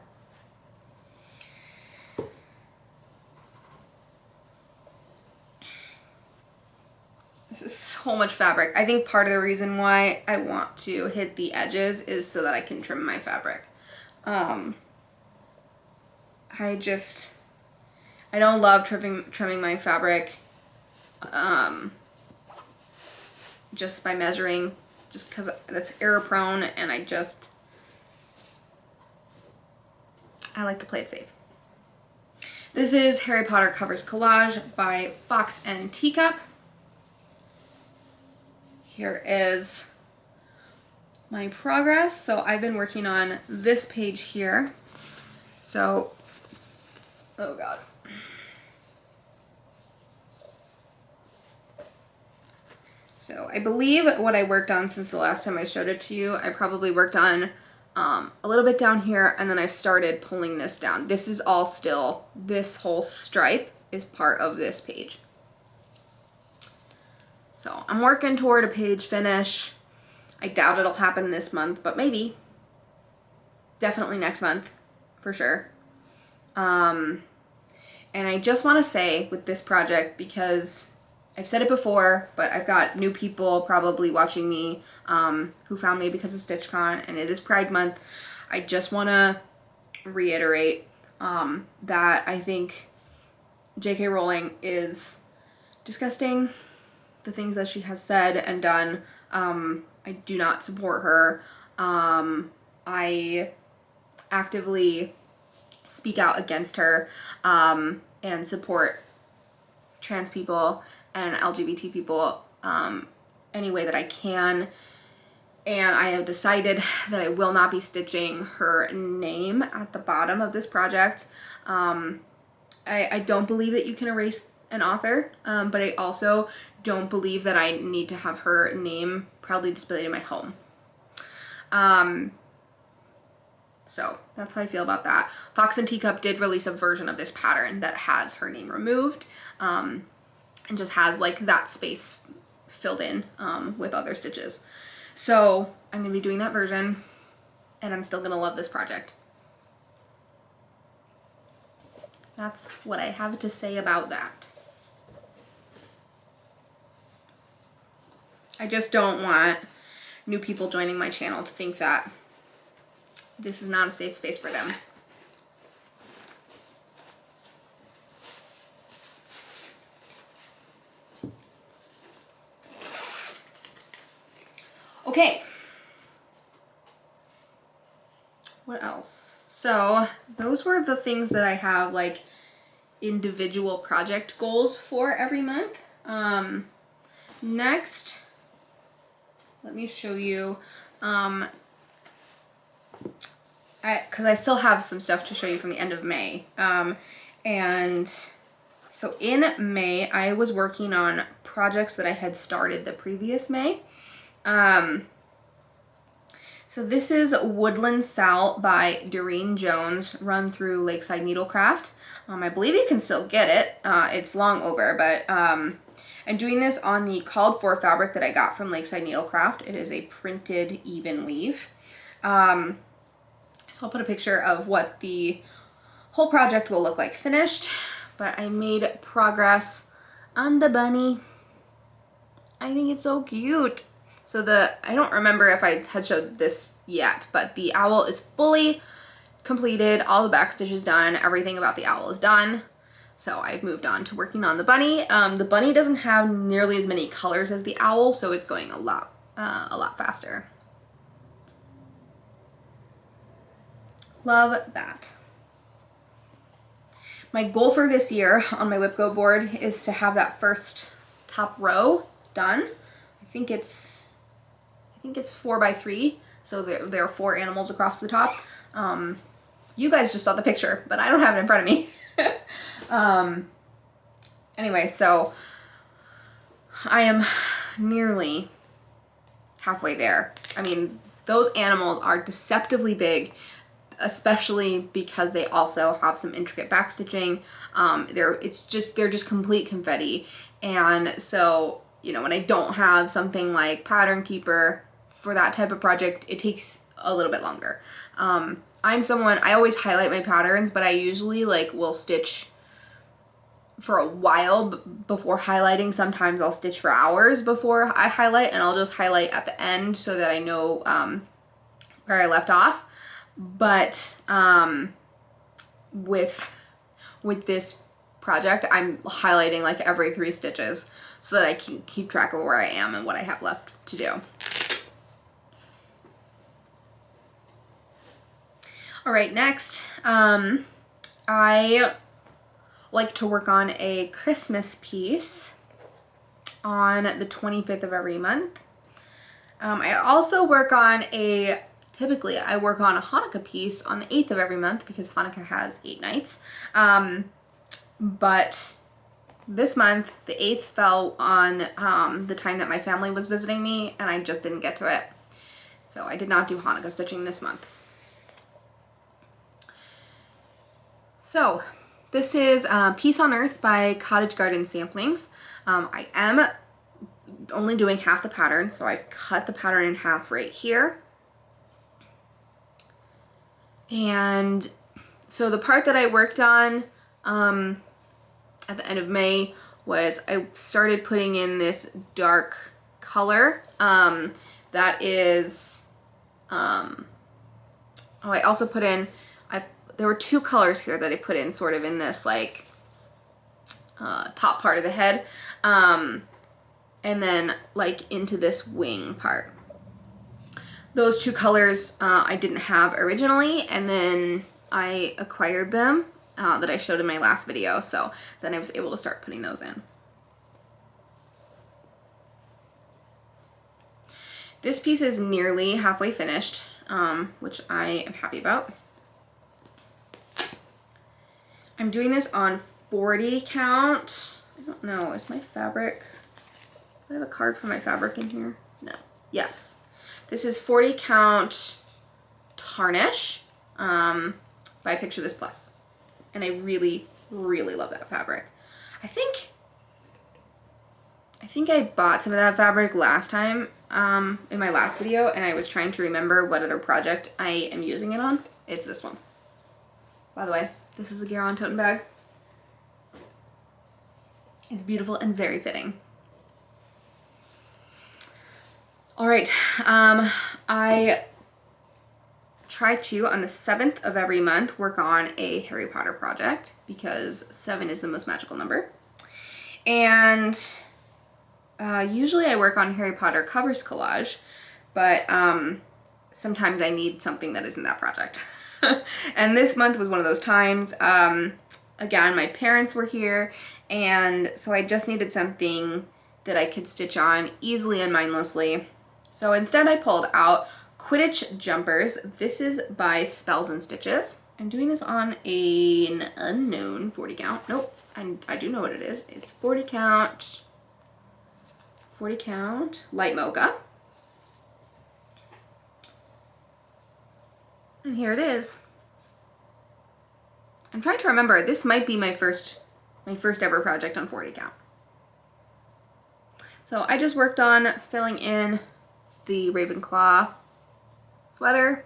This is so much fabric. I think part of the reason why I want to hit the edges is so that I can trim my fabric. I don't love trimming my fabric just by measuring, just because that's error prone, and I like to play it safe. This is Harry Potter Covers Collage by Fox and Teacup. Here is my progress. So I've been working on this page here. So, oh God. So I believe what I worked on since the last time I showed it to you, I probably worked on a little bit down here, and then I've started pulling this down. This is all still, this whole stripe is part of this page. So I'm working toward a page finish. I doubt it'll happen this month, but maybe. Definitely next month, for sure. And I just want to say with this project, because I've said it before, but I've got new people probably watching me who found me because of StitchCon, and it is Pride Month. I just want to reiterate that I think J.K. Rowling is disgusting. The things that she has said and done, I do not support her. I actively speak out against her and support trans people and LGBT people any way that I can. And I have decided that I will not be stitching her name at the bottom of this project. I don't believe that you can erase an author, but I also don't believe that I need to have her name proudly displayed in my home. So that's how I feel about that. Fox and Teacup did release a version of this pattern that has her name removed, and just has like that space filled in with other stitches. So I'm gonna be doing that version, and I'm still gonna love this project. That's what I have to say about that. I just don't want new people joining my channel to think that this is not a safe space for them. Okay. What else? So those were the things that I have like individual project goals for every month. Next, let me show you, because I still have some stuff to show you from the end of May. And so in May, I was working on projects that I had started the previous May. So this is Woodland Sal by Doreen Jones, run through Lakeside Needlecraft. I believe you can still get it. It's long over, but I'm doing this on the called for fabric that I got from Lakeside Needlecraft. It is a printed even weave. So I'll put a picture of what the whole project will look like finished, but I made progress on the bunny. I think it's so cute. So I don't remember if I had showed this yet, but the owl is fully completed. All the back stitches done. Everything about the owl is done. So I've moved on to working on the bunny. The bunny doesn't have nearly as many colors as the owl, so it's going a lot faster. Love that. My goal for this year on my WhipGo board is to have that first top row done. I think it's 4x3, so there are 4 animals across the top. You guys just saw the picture, but I don't have it in front of me. Anyway, so I am nearly halfway there. I mean, those animals are deceptively big, especially because they also have some intricate backstitching. They're just complete confetti. And so, you know, when I don't have something like Pattern Keeper for that type of project, it takes a little bit longer. I'm someone, I always highlight my patterns, but I usually like will stitch for a while before highlighting. Sometimes I'll stitch for hours before I highlight, and I'll just highlight at the end so that I know where I left off. But with this project, I'm highlighting like every 3 stitches so that I can keep track of where I am and what I have left to do. All right, next, I like to work on a Christmas piece on the 25th of every month. I also work on typically I work on a Hanukkah piece on the 8th of every month because Hanukkah has 8 nights. But this month, the 8th fell on the time that my family was visiting me, and I just didn't get to it. So I did not do Hanukkah stitching this month. So this is Peace on Earth by Cottage Garden Samplings. I am only doing half the pattern, so I've cut the pattern in half right here. And so the part that I worked on at the end of May was I started putting in this dark color that is, I also put in, there were 2 colors here that I put in sort of in this like top part of the head, and then like into this wing part. Those 2 colors I didn't have originally, and then I acquired them that I showed in my last video, so then I was able to start putting those in. This piece is nearly halfway finished, which I am happy about. I'm doing this on 40 count. I don't know, is my fabric, do I have a card for my fabric in here? No. Yes. This is 40 count tarnish by Picture This Plus. And I really, really love that fabric. I think I bought some of that fabric last time in my last video, and I was trying to remember what other project I am using it on. It's this one. By the way, this is the Garon tote bag. It's beautiful and very fitting. All right, I try to, on the 7th of every month, work on a Harry Potter project because 7 is the most magical number. And usually I work on Harry Potter covers collage, but sometimes I need something that isn't that project. And this month was one of those times. Again, my parents were here, and so I just needed something that I could stitch on easily and mindlessly. So instead I pulled out Quidditch jumpers. This is by Spells and Stitches. I'm doing this on an unknown 40 count. Nope, I do know what it is. It's 40 count light mocha. And here it is. I'm trying to remember, this might be my first ever project on 40 count. So I just worked on filling in the Ravenclaw sweater.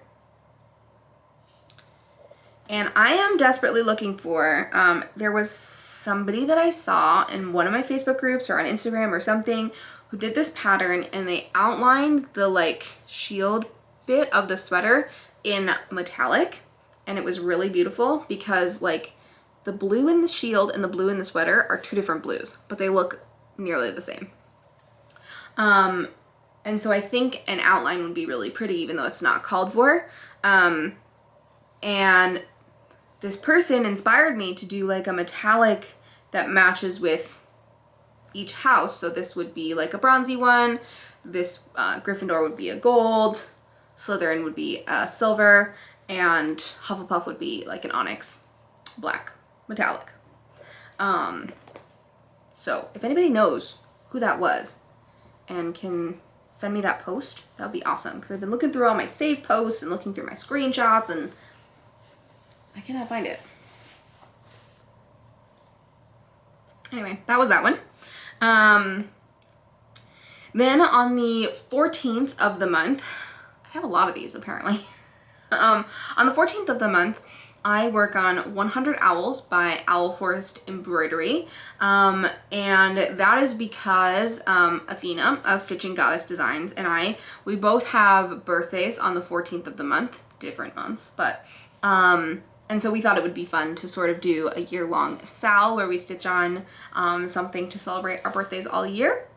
And I am desperately looking for, there was somebody that I saw in one of my Facebook groups or on Instagram or something who did this pattern, and they outlined the like shield bit of the sweater in metallic, and it was really beautiful because like the blue in the shield and the blue in the sweater are two different blues, but they look nearly the same. And so I think an outline would be really pretty even though it's not called for. And this person inspired me to do like a metallic that matches with each house. So this would be like a bronzy one, this Gryffindor would be a gold, Slytherin would be a silver, and Hufflepuff would be like an onyx black metallic. So if anybody knows who that was and can send me that post, that would be awesome, because I've been looking through all my saved posts and looking through my screenshots and I cannot find it. Anyway, that was that one. Then on the 14th of the month, I have a lot of these apparently. On the 14th of the month, I work on 100 Owls by Owl Forest Embroidery, and that is because Athena of Stitching Goddess Designs and we both have birthdays on the 14th of the month, different months, but and so we thought it would be fun to sort of do a year-long sal where we stitch on something to celebrate our birthdays all year.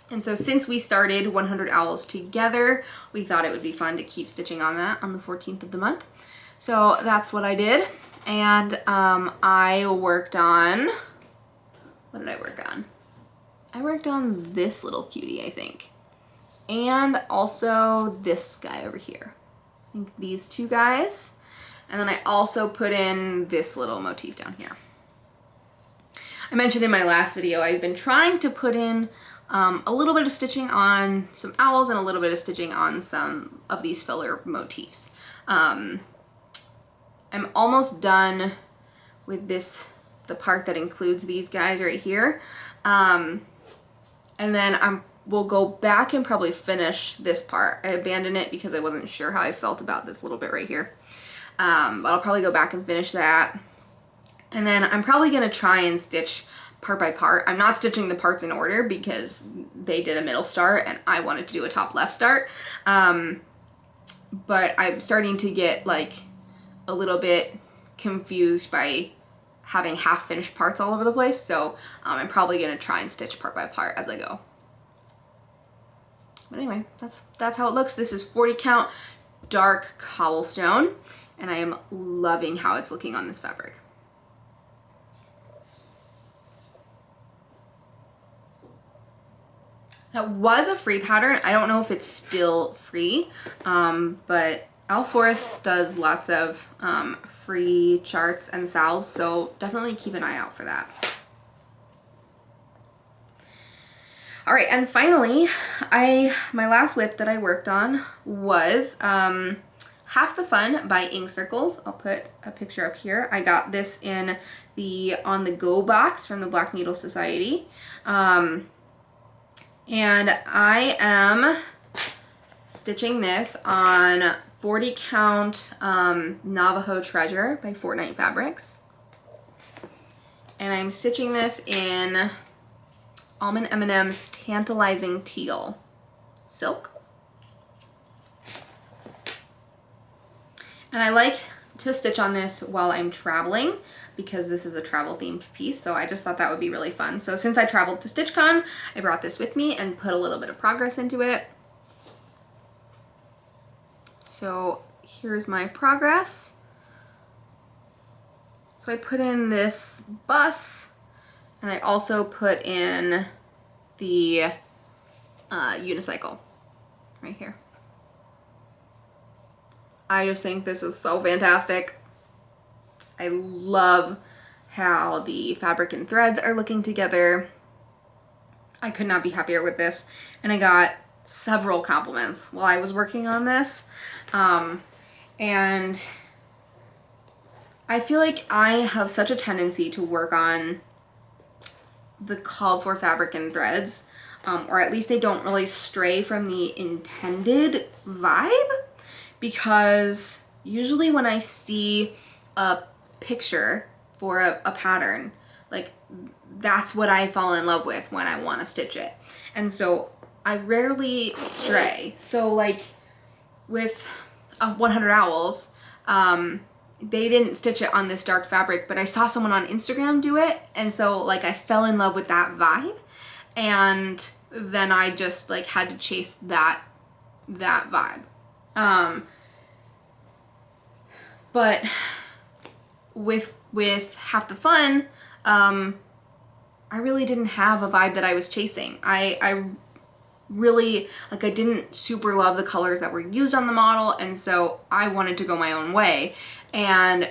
And so since we started 100 Owls together, we thought it would be fun to keep stitching on that on the 14th of the month. So that's what I did. And I worked on, what did I work on? I worked on this little cutie, I think. And also this guy over here. I think these two guys. And then I also put in this little motif down here. I mentioned in my last video, I've been trying to put in a little bit of stitching on some owls and a little bit of stitching on some of these filler motifs. I'm almost done with the part that includes these guys right here. And then we'll go back and probably finish this part. I abandoned it because I wasn't sure how I felt about this little bit right here. But I'll probably go back and finish that. And then I'm probably gonna try and stitch part by part. I'm not stitching the parts in order because they did a middle start and I wanted to do a top left start. But I'm starting to get like a little bit confused by having half finished parts all over the place. So I'm probably gonna try and stitch part by part as I go. But anyway, that's how it looks. This is 40 count dark cobblestone, and I am loving how it's looking on this fabric. That was a free pattern. I don't know if it's still free, but Owl Forest does lots of free charts and sales, so definitely keep an eye out for that. All right, and finally, my last whip that I worked on was Half the Fun by Ink Circles. I'll put a picture up here. I got this in the On the Go box from the Black Needle Society. And I am stitching this on 40 count Navajo Treasure by Fortnite Fabrics. And I'm stitching this in Almond M&M's Tantalizing Teal silk. And I like to stitch on this while I'm traveling because this is a travel themed piece, so I just thought that would be really fun. So since I traveled to StitchCon, I brought this with me and put a little bit of progress into it. So here's my progress. So I put in this bus, and I also put in the unicycle right here. I just think this is so fantastic. I love how the fabric and threads are looking together. I could not be happier with this. And I got several compliments while I was working on this. And I feel like I have such a tendency to work on the called for fabric and threads, or at least they don't really stray from the intended vibe, because usually when I see a picture for a pattern, like that's what I fall in love with when I want to stitch it. And so I rarely stray. So like with 100 Owls, they didn't stitch it on this dark fabric, but I saw someone on Instagram do it, and so like I fell in love with that vibe, and then I just like had to chase that vibe. But with Half the Fun, I really didn't have a vibe that I was chasing. I really, like, I didn't super love the colors that were used on the model, and so I wanted to go my own way. And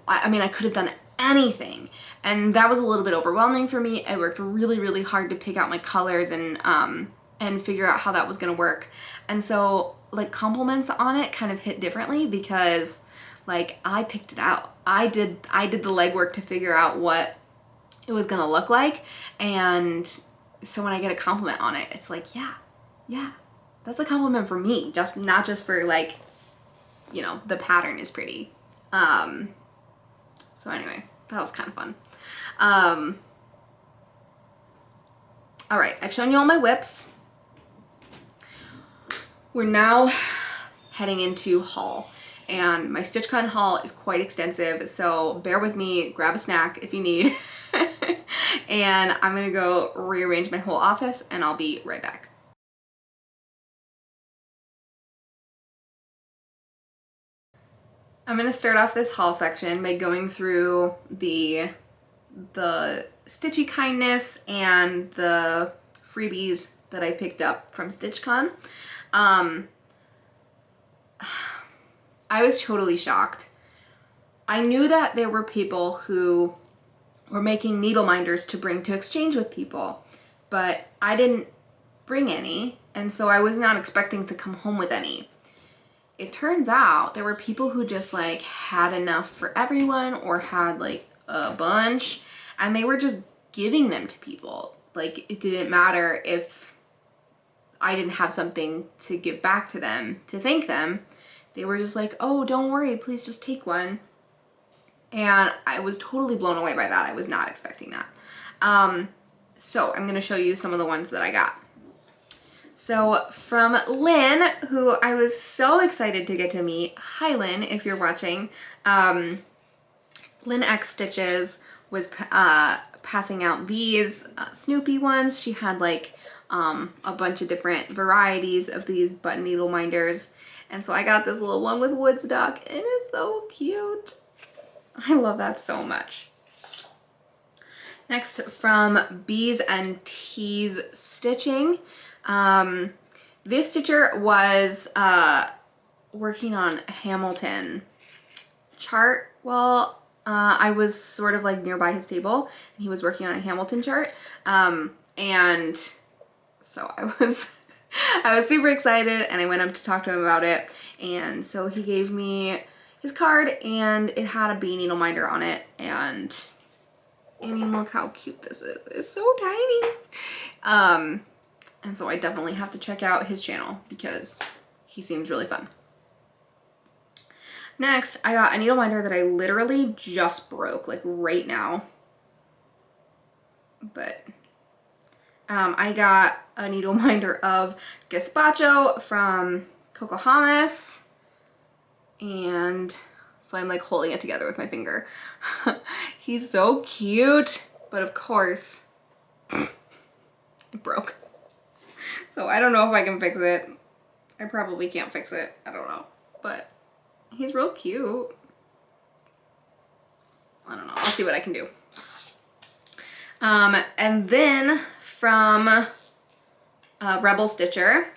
I mean, I could have done anything, and that was a little bit overwhelming for me. I worked really, really hard to pick out my colors and figure out how that was gonna work. And so like compliments on it kind of hit differently because like I picked it out. I did the legwork to figure out what it was gonna look like, and so when I get a compliment on it, it's like, yeah, that's a compliment for me, just not just for like, you know, the pattern is pretty. So anyway, that was kind of fun. All right, I've shown you all my whips. We're now heading into haul, and my StitchCon haul is quite extensive, so bear with me, grab a snack if you need. And I'm gonna go rearrange my whole office, and I'll be right back. I'm gonna start off this haul section by going through the Stitchy Kindness and the freebies that I picked up from StitchCon. I was totally shocked. I knew that there were people who were making needle minders to bring to exchange with people, but I didn't bring any, and so I was not expecting to come home with any. It turns out there were people who just like had enough for everyone or had like a bunch, and they were just giving them to people. Like it didn't matter if I didn't have something to give back to them to thank them. They were just like, oh, don't worry, please just take one. And I was totally blown away by that. I was not expecting that. So I'm gonna show you some of the ones that I got. So from Lynn, who I was so excited to get to meet. Hi Lynn, if you're watching. Lynn X Stitches was passing out these Snoopy ones. She had like a bunch of different varieties of these button needle minders. And so I got this little one with Woodstock, and it is so cute. I love that so much. Next, from Bees and Tees Stitching. This stitcher was working on Hamilton chart. Well, I was sort of like nearby his table and he was working on a Hamilton chart. And so I was super excited and I went up to talk to him about it. And so he gave me his card and it had a bee needle minder on it. And I mean, look how cute this is. It's so tiny. And so I definitely have to check out his channel because he seems really fun. Next, I got a needle minder that I literally just broke, like right now. But I got a needle minder of gazpacho from Cocohamas. And so I'm like holding it together with my finger. He's so cute, but of course, it broke. So I don't know if I can fix it. I probably can't fix it. I don't know, but he's real cute. I don't know. I'll see what I can do. And then from Rebel Stitcher,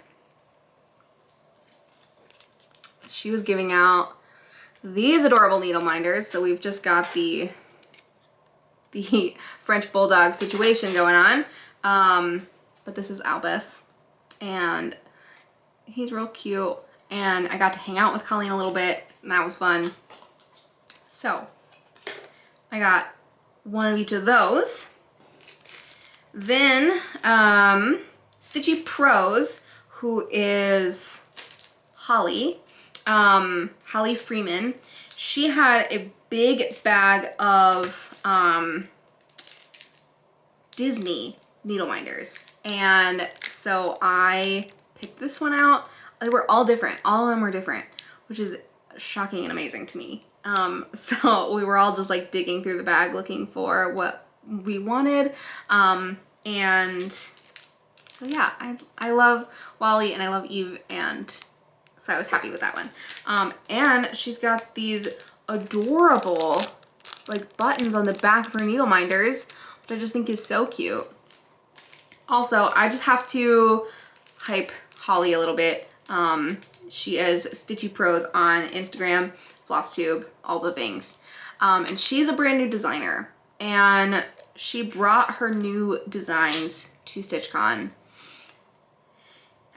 she was giving out these adorable needle minders. So we've just got the French Bulldog situation going on. But this is Albus and he's real cute. And I got to hang out with Colleen a little bit and that was fun. So I got one of each of those. Then Stitchy Pros, who is Holly, Holly Freeman, she had a big bag of Disney needle minders. And so I picked this one out. They were all different. All of them were different, which is shocking and amazing to me. So we were all just like digging through the bag looking for what we wanted. And so yeah, I love Wally and I love Eve, and so I was happy with that one. And she's got these adorable like buttons on the back of her needle minders, which I just think is so cute. Also, I just have to hype Holly a little bit. She is Stitchy Pros on Instagram, Flosstube, all the things. And she's a brand new designer, and she brought her new designs to StitchCon,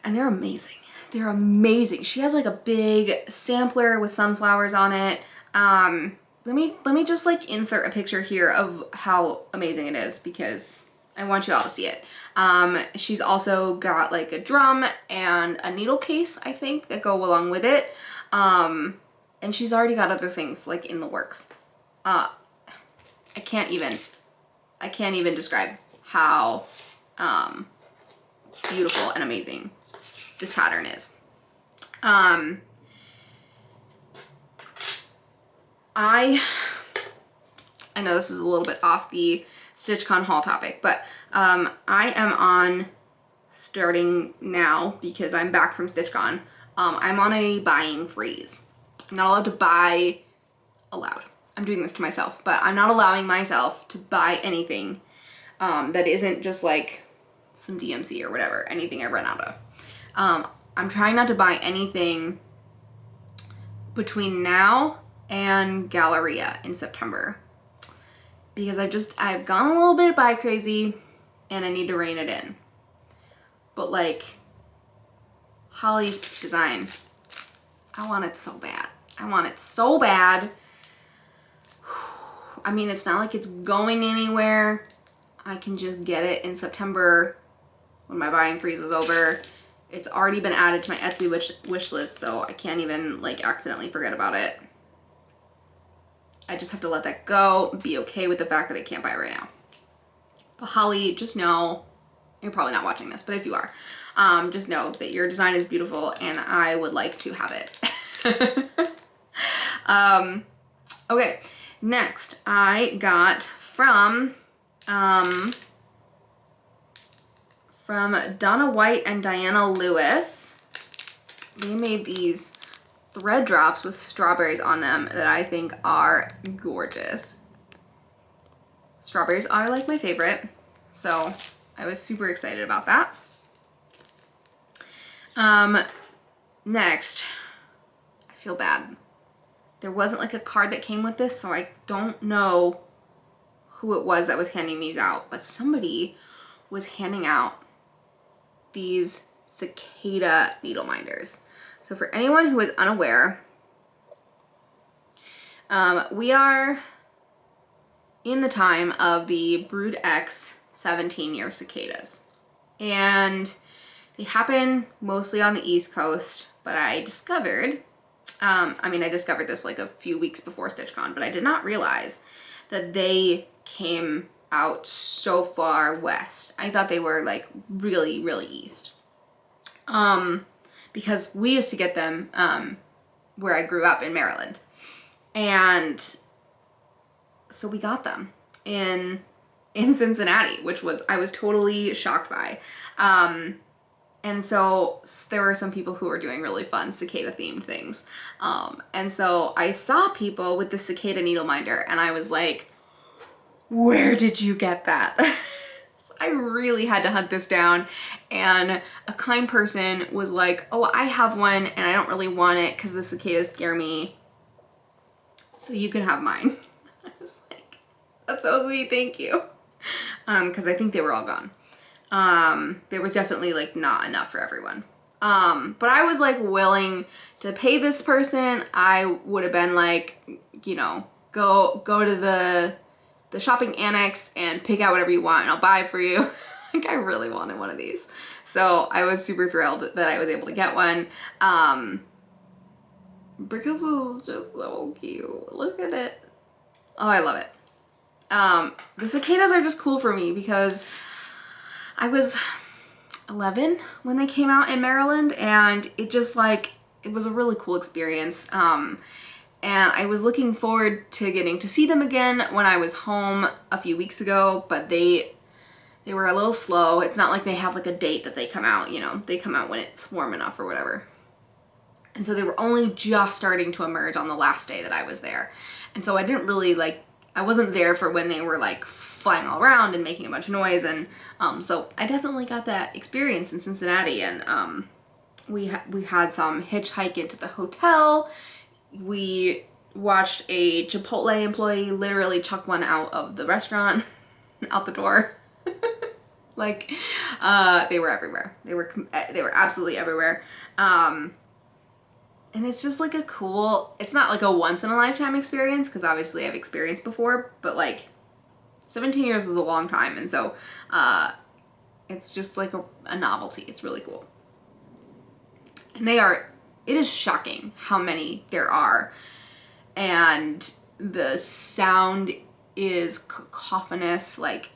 and they're amazing. They're amazing. She has like a big sampler with sunflowers on it. Let me just like insert a picture here of how amazing it is because I want you all to see it. She's also got like a drum and a needle case, I think, that go along with it. And she's already got other things like in the works. I can't even describe how beautiful and amazing this pattern is. I know this is a little bit off the StitchCon haul topic, but I am on, starting now because I'm back from StitchCon, I'm on a buying freeze. I'm not allowed to buy, I'm doing this to myself, but I'm not allowing myself to buy anything that isn't just like some DMC or whatever, anything I run out of. I'm trying not to buy anything between now and Galleria in September because I've gone a little bit buy crazy and I need to rein it in. But like Holly's design, I want it so bad. I want it so bad. I mean, it's not like it's going anywhere. I can just get it in September when my buying freeze is over. It's already been added to my Etsy wish list, so I can't even like accidentally forget about it. I just have to let that go, be okay with the fact that I can't buy it right now. But Holly, just know, you're probably not watching this, but if you are, just know that your design is beautiful and I would like to have it. Okay, next I got from Donna White and Diana Lewis. They made these thread drops with strawberries on them that I think are gorgeous. Strawberries are like my favorite, so I was super excited about that. Next, feel bad. There wasn't like a card that came with this, so I don't know who it was that was handing these out, but somebody was handing out these cicada needle minders. So for anyone who is unaware, we are in the time of the Brood X 17-year cicadas. And they happen mostly on the East Coast, but I discovered, I discovered this like a few weeks before StitchCon, but I did not realize that they came out so far west. I thought they were like really, really east. Because we used to get them where I grew up in Maryland. And so we got them in Cincinnati, which I was totally shocked by. And so there were some people who were doing really fun cicada themed things. And so I saw people with the cicada needle minder and I was like, where did you get that? So I really had to hunt this down, and a kind person was like, oh, I have one and I don't really want it because the cicadas scare me, so you can have mine. I was like, that's so sweet, thank you. Because I think they were all gone. There was definitely like not enough for everyone. But I was like willing to pay this person. I would have been like, you know, go to the shopping annex and pick out whatever you want and I'll buy it for you. Like I really wanted one of these. So I was super thrilled that I was able to get one. Because it's just so cute. Look at it. Oh, I love it. The cicadas are just cool for me because I was 11 when they came out in Maryland, and it just like, it was a really cool experience. And I was looking forward to getting to see them again when I was home a few weeks ago, but they were a little slow. It's not like they have like a date that they come out, you know, they come out when it's warm enough or whatever. And so they were only just starting to emerge on the last day that I was there. And so I didn't really like, I wasn't there for when they were like flying all around and making a bunch of noise. And so I definitely got that experience in Cincinnati. And we had some hitchhike into the hotel. We watched a Chipotle employee literally chuck one out of the restaurant, out the door. Like, they were everywhere. They were absolutely everywhere. And it's just like a cool, it's not like a once in a lifetime experience, because obviously I've experienced before, but like 17 years is a long time. And so, it's just like a novelty. It's really cool. And it is shocking how many there are. And the sound is cacophonous. Like,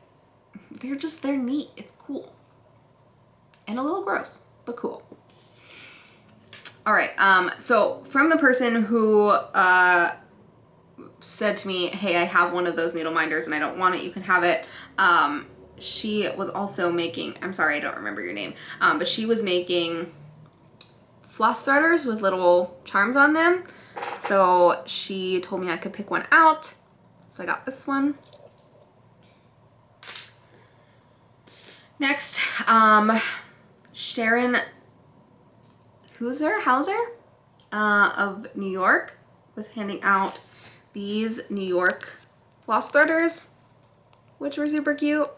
they're neat. It's cool. And a little gross, but cool. All right, so from the person who said to me, hey, I have one of those needle minders and I don't want it, you can have it. She was also making, I'm sorry, I don't remember your name, but she was making floss threaders with little charms on them. So she told me I could pick one out. So I got this one. Next, Sharon Hauser of New York was handing out these New York floss threaders, which were super cute.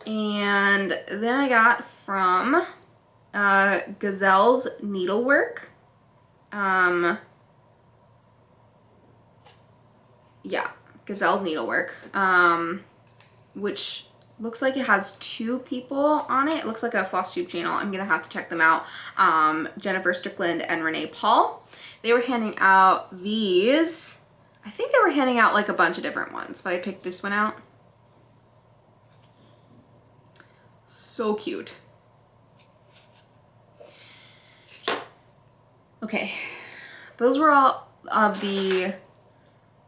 And then I got from Gazelle's Needlework. Yeah, Gazelle's Needlework, which looks like it has 2 people on it. It looks like a Flosstube channel. I'm gonna have to check them out. Jennifer Strickland and Renee Paul. They were handing out these. I think they were handing out like a bunch of different ones, but I picked this one out. So cute. Okay, those were all of the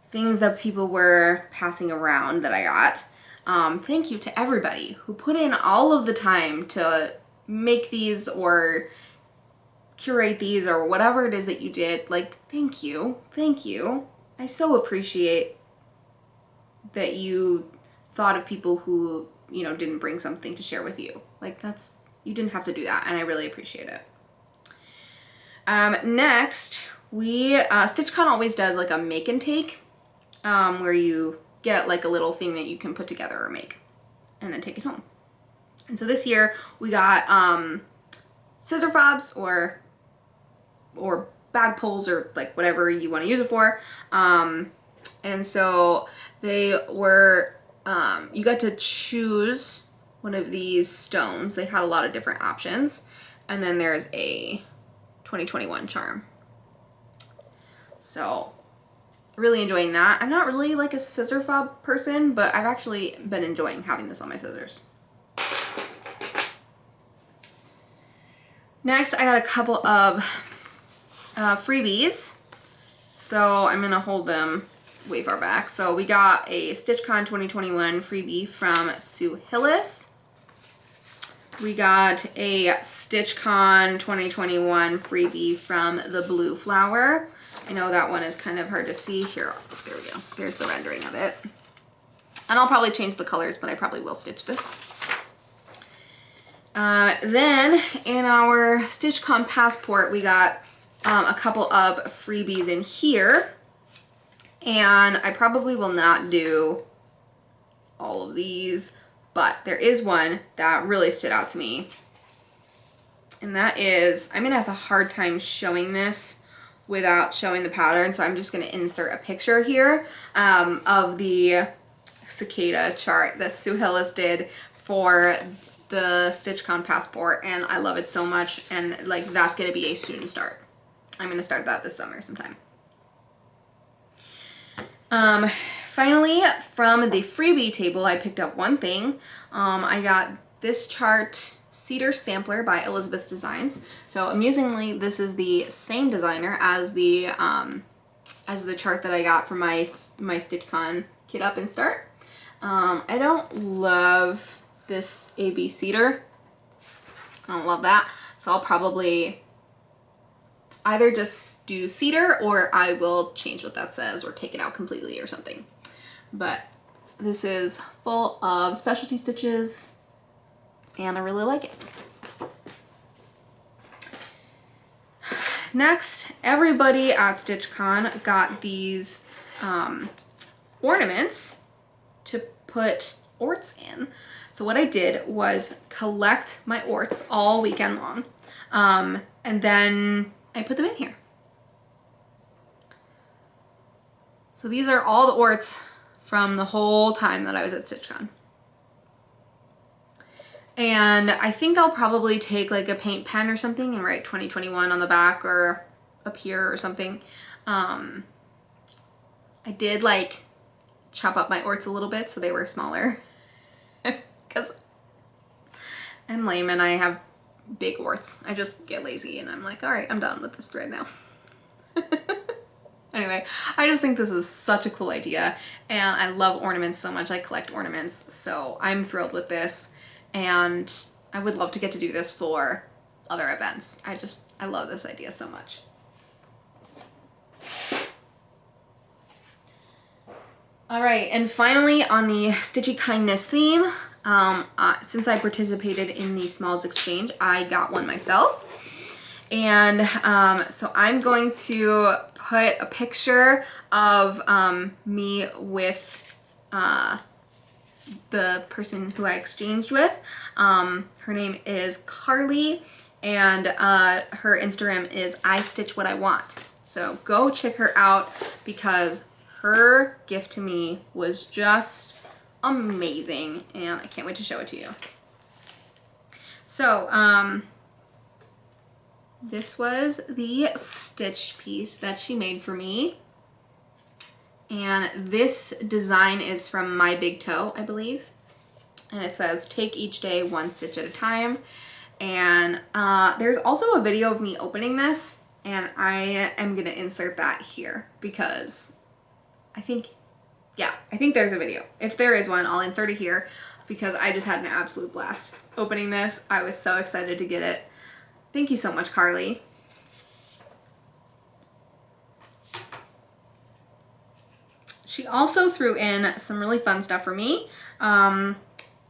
things that people were passing around that I got. Thank you to everybody who put in all of the time to make these or curate these or whatever it is that you did. Like, thank you. Thank you. I so appreciate that you thought of people who, you know, didn't bring something to share with you. Like, you didn't have to do that, and I really appreciate it. Next, StitchCon always does like a make and take, where you get like a little thing that you can put together or make and then take it home. And so this year we got scissor fobs or bag pulls or like whatever you want to use it for. And so they were, you got to choose one of these stones. They had a lot of different options. And then there's a 2021 charm. So really enjoying that. I'm not really like a scissor fob person, but I've actually been enjoying having this on my scissors. Next, I got a couple of freebies. So I'm gonna hold them way far back. So we got a StitchCon 2021 freebie from Sue Hillis. We got a StitchCon 2021 freebie from the Blue Flower. I know that one is kind of hard to see. Here, there we go. There's the rendering of it. And I'll probably change the colors, but I probably will stitch this. Then in our StitchCon passport, we got a couple of freebies in here. And I probably will not do all of these, but there is one that really stood out to me. And that is, I'm gonna have a hard time showing this without showing the pattern, so I'm just gonna insert a picture here of the cicada chart that Sue Hillis did for the StitchCon passport, and I love it so much, and like that's gonna be a soon start. I'm gonna start that this summer sometime. Finally, from the freebie table, I picked up one thing. I got this chart, Cedar Sampler by Elizabeth Designs. So amusingly, this is the same designer as the chart that I got for my StitchCon Kit Up and Start. I don't love this AB cedar. I don't love that. So I'll probably either just do cedar or I will change what that says or take it out completely or something. But this is full of specialty stitches and I really like it. Next, everybody at StitchCon got these ornaments to put orts in. So what I did was collect my orts all weekend long, and then I put them in here. So these are all the orts from the whole time that I was at StitchCon. And I think I'll probably take like a paint pen or something and write 2021 on the back or up here or something. I did like chop up my orts a little bit so they were smaller because I'm lame and I have big orts. I just get lazy and I'm like, all right, I'm done with this thread now. Anyway, I just think this is such a cool idea and I love ornaments so much. I collect ornaments, so I'm thrilled with this and I would love to get to do this for other events. I love this idea so much. All right, and finally on the Stitchy Kindness theme, since I participated in the Smalls Exchange, I got one myself. And so I'm going to put a picture of me with the person who I exchanged with. Her name is Carly and her Instagram is I Stitch What I Want. So go check her out because her gift to me was just amazing and I can't wait to show it to you. So this was the stitch piece that she made for me. And this design is from My Big Toe, I believe. And it says, take each day one stitch at a time. And there's also a video of me opening this and I am gonna insert that here because I think there's a video. If there is one, I'll insert it here because I just had an absolute blast opening this. I was so excited to get it. Thank you so much, Carly. She also threw in some really fun stuff for me.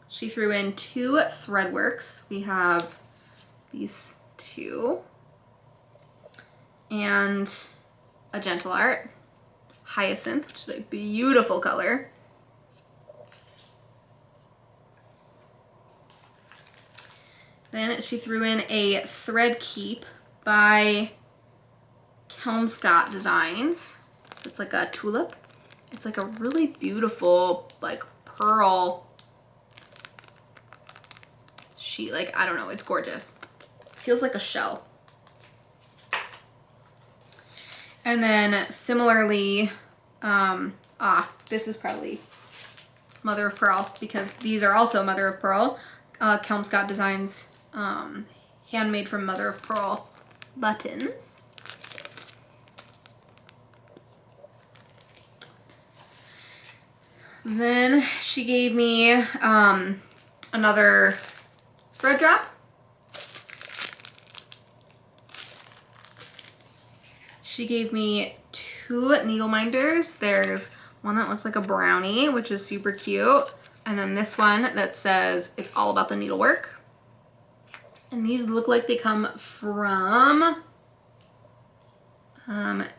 She threw in 2 thread works. We have these 2. and a Gentle Art Hyacinth, which is a beautiful color. Then she threw in a Thread Keep by Kelmscott Designs. It's like a tulip. It's like a really beautiful, like, pearl sheet. Like, I don't know, it's gorgeous. Feels like a shell. And then similarly, this is probably Mother of Pearl, because these are also Mother of Pearl. Kelmscott Designs, handmade from Mother of Pearl buttons. Then she gave me another thread drop. She gave me 2 needle minders. There's one that looks like a brownie, which is super cute. And then this one that says it's all about the needlework. And these look like they come from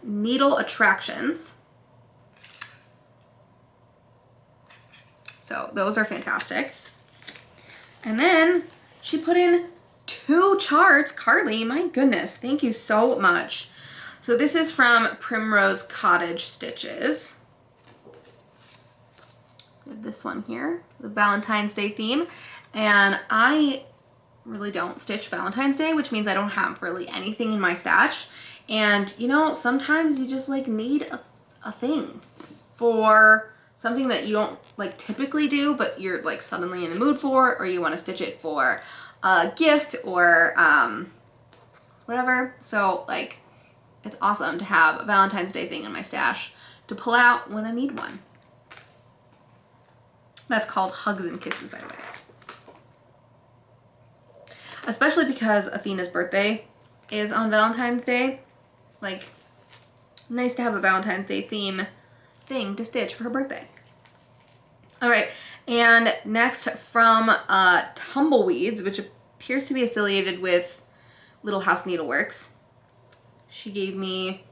Needle Attractions. So those are fantastic. And then she put in 2 charts. Carly, my goodness, thank you so much. So this is from Primrose Cottage Stitches. We have this one here, the Valentine's Day theme. And I really don't stitch Valentine's Day, which means I don't have really anything in my stash. And you know, sometimes you just like need a thing for something that you don't like typically do, but you're like suddenly in the mood for, or you want to stitch it for a gift or whatever. So like, it's awesome to have a Valentine's Day thing in my stash to pull out when I need one. That's called Hugs and Kisses, by the way. Especially because Athena's birthday is on Valentine's Day. Like, nice to have a Valentine's Day theme thing to stitch for her birthday. All right, and next from Tumbleweeds, which appears to be affiliated with Little House Needleworks. She gave me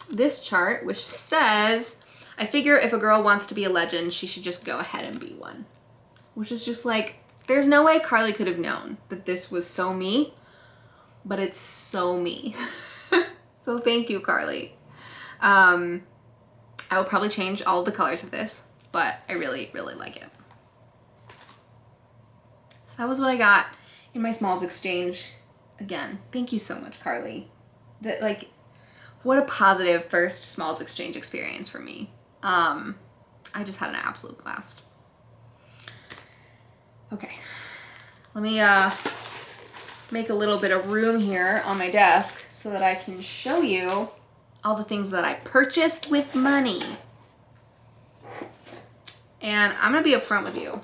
this chart, which says, I figure if a girl wants to be a legend, she should just go ahead and be one. Which is just like, there's no way Carly could have known that this was so me, but it's so me. So thank you, Carly. I will probably change all of the colors of this, but I really, really like it. So that was what I got in my Smalls Exchange. Again, thank you so much, Carly. That, like, what a positive first Smalls Exchange experience for me. I just had an absolute blast. Okay, let me make a little bit of room here on my desk so that I can show you all the things that I purchased with money. And I'm gonna be upfront with you.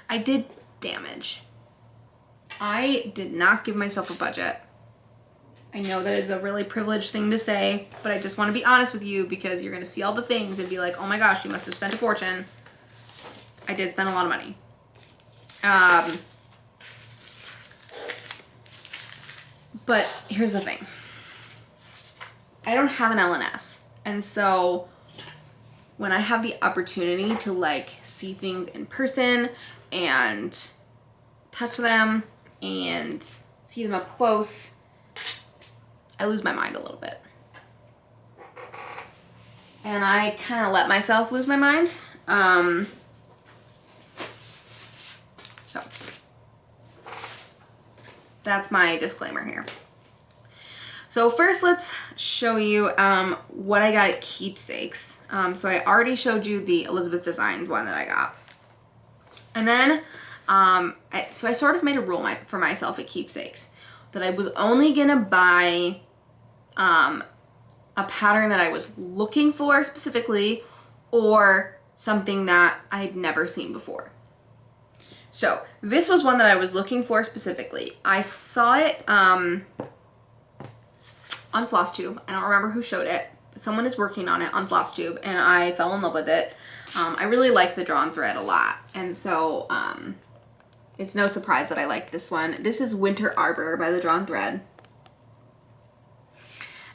I did damage. I did not give myself a budget. I know that is a really privileged thing to say, but I just want to be honest with you because you're going to see all the things and be like, oh my gosh, you must have spent a fortune. I did spend a lot of money. But here's the thing. I don't have an LNS. And so when I have the opportunity to like see things in person and touch them and see them up close, I lose my mind a little bit. And I kind of let myself lose my mind. So that's my disclaimer here. So first let's show you what I got at Keepsakes. So I already showed you the Elizabeth Designs one that I got. And then so I sort of made a rule for myself at Keepsakes that I was only gonna buy a pattern that I was looking for specifically, or something that I'd never seen before. So this was one that I was looking for specifically. I saw it on Flosstube. I don't remember who showed it. Someone is working on it on Flosstube, and I fell in love with it. I really like the drawn thread a lot, and so it's no surprise that I liked this one. This is Winter Arbor by the Drawn Thread.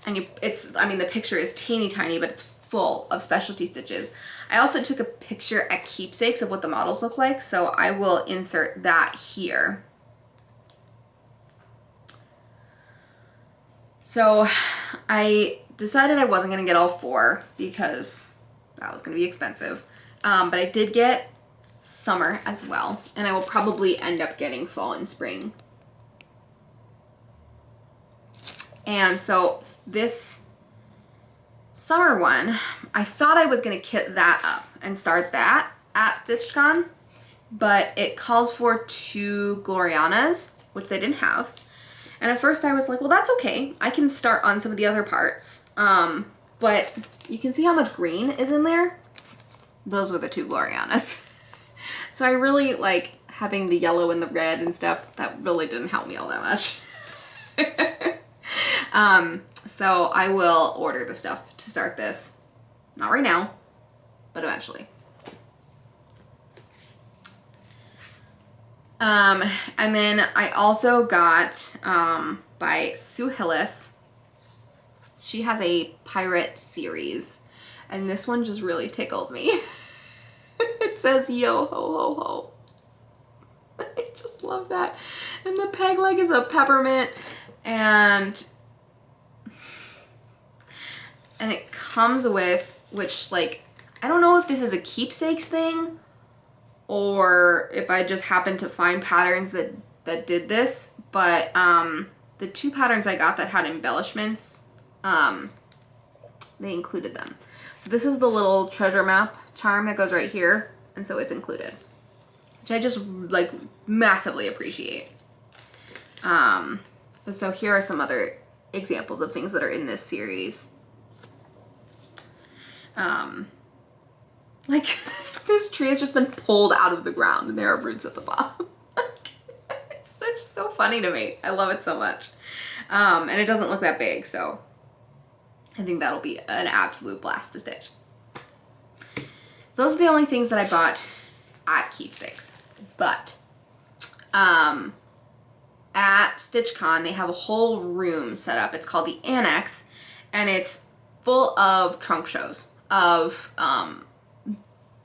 And the picture is teeny tiny, but it's full of specialty stitches. I also took a picture at Keepsakes of what the models look like, so I will insert that here. So I decided I wasn't gonna get all 4 because that was gonna be expensive. But I did get summer as well, and I will probably end up getting fall and spring. And so this summer one, I thought I was gonna kit that up and start that at StitchCon, but it calls for 2 Glorianas, which they didn't have. And at first I was like, well, that's okay. I can start on some of the other parts. But you can see how much green is in there. Those were the 2 Glorianas. So I really like having the yellow and the red and stuff. That really didn't help me all that much. So I will order the stuff to start this. Not right now, but eventually. And then I also got, by Sue Hillis, she has a pirate series, and this one just really tickled me. It says, yo ho ho ho. I just love that. And the peg leg is a peppermint, and it comes with, which, like, I don't know if this is a Keepsakes thing or if I just happened to find patterns that did this, but the 2 patterns I got that had embellishments, they included them. So this is the little treasure map charm that goes right here, and so it's included, which I just like massively appreciate. But so here are some other examples of things that are in this series. Like this tree has just been pulled out of the ground and there are roots at the bottom. It's so funny to me. I love it so much. And it doesn't look that big, so I think that'll be an absolute blast to stitch. Those are the only things that I bought at Keepsakes. But at StitchCon, they have a whole room set up. It's called the Annex, and it's full of trunk shows of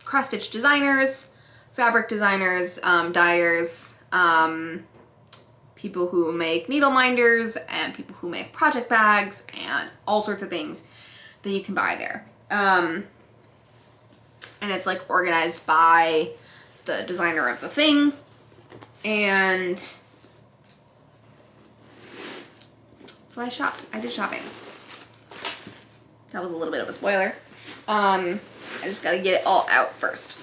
cross-stitch designers, fabric designers, dyers, people who make needle minders, and people who make project bags, and all sorts of things that you can buy there. And it's like organized by the designer of the thing, and so I shopped. I did shopping. That was a little bit of a spoiler. I just gotta get it all out first.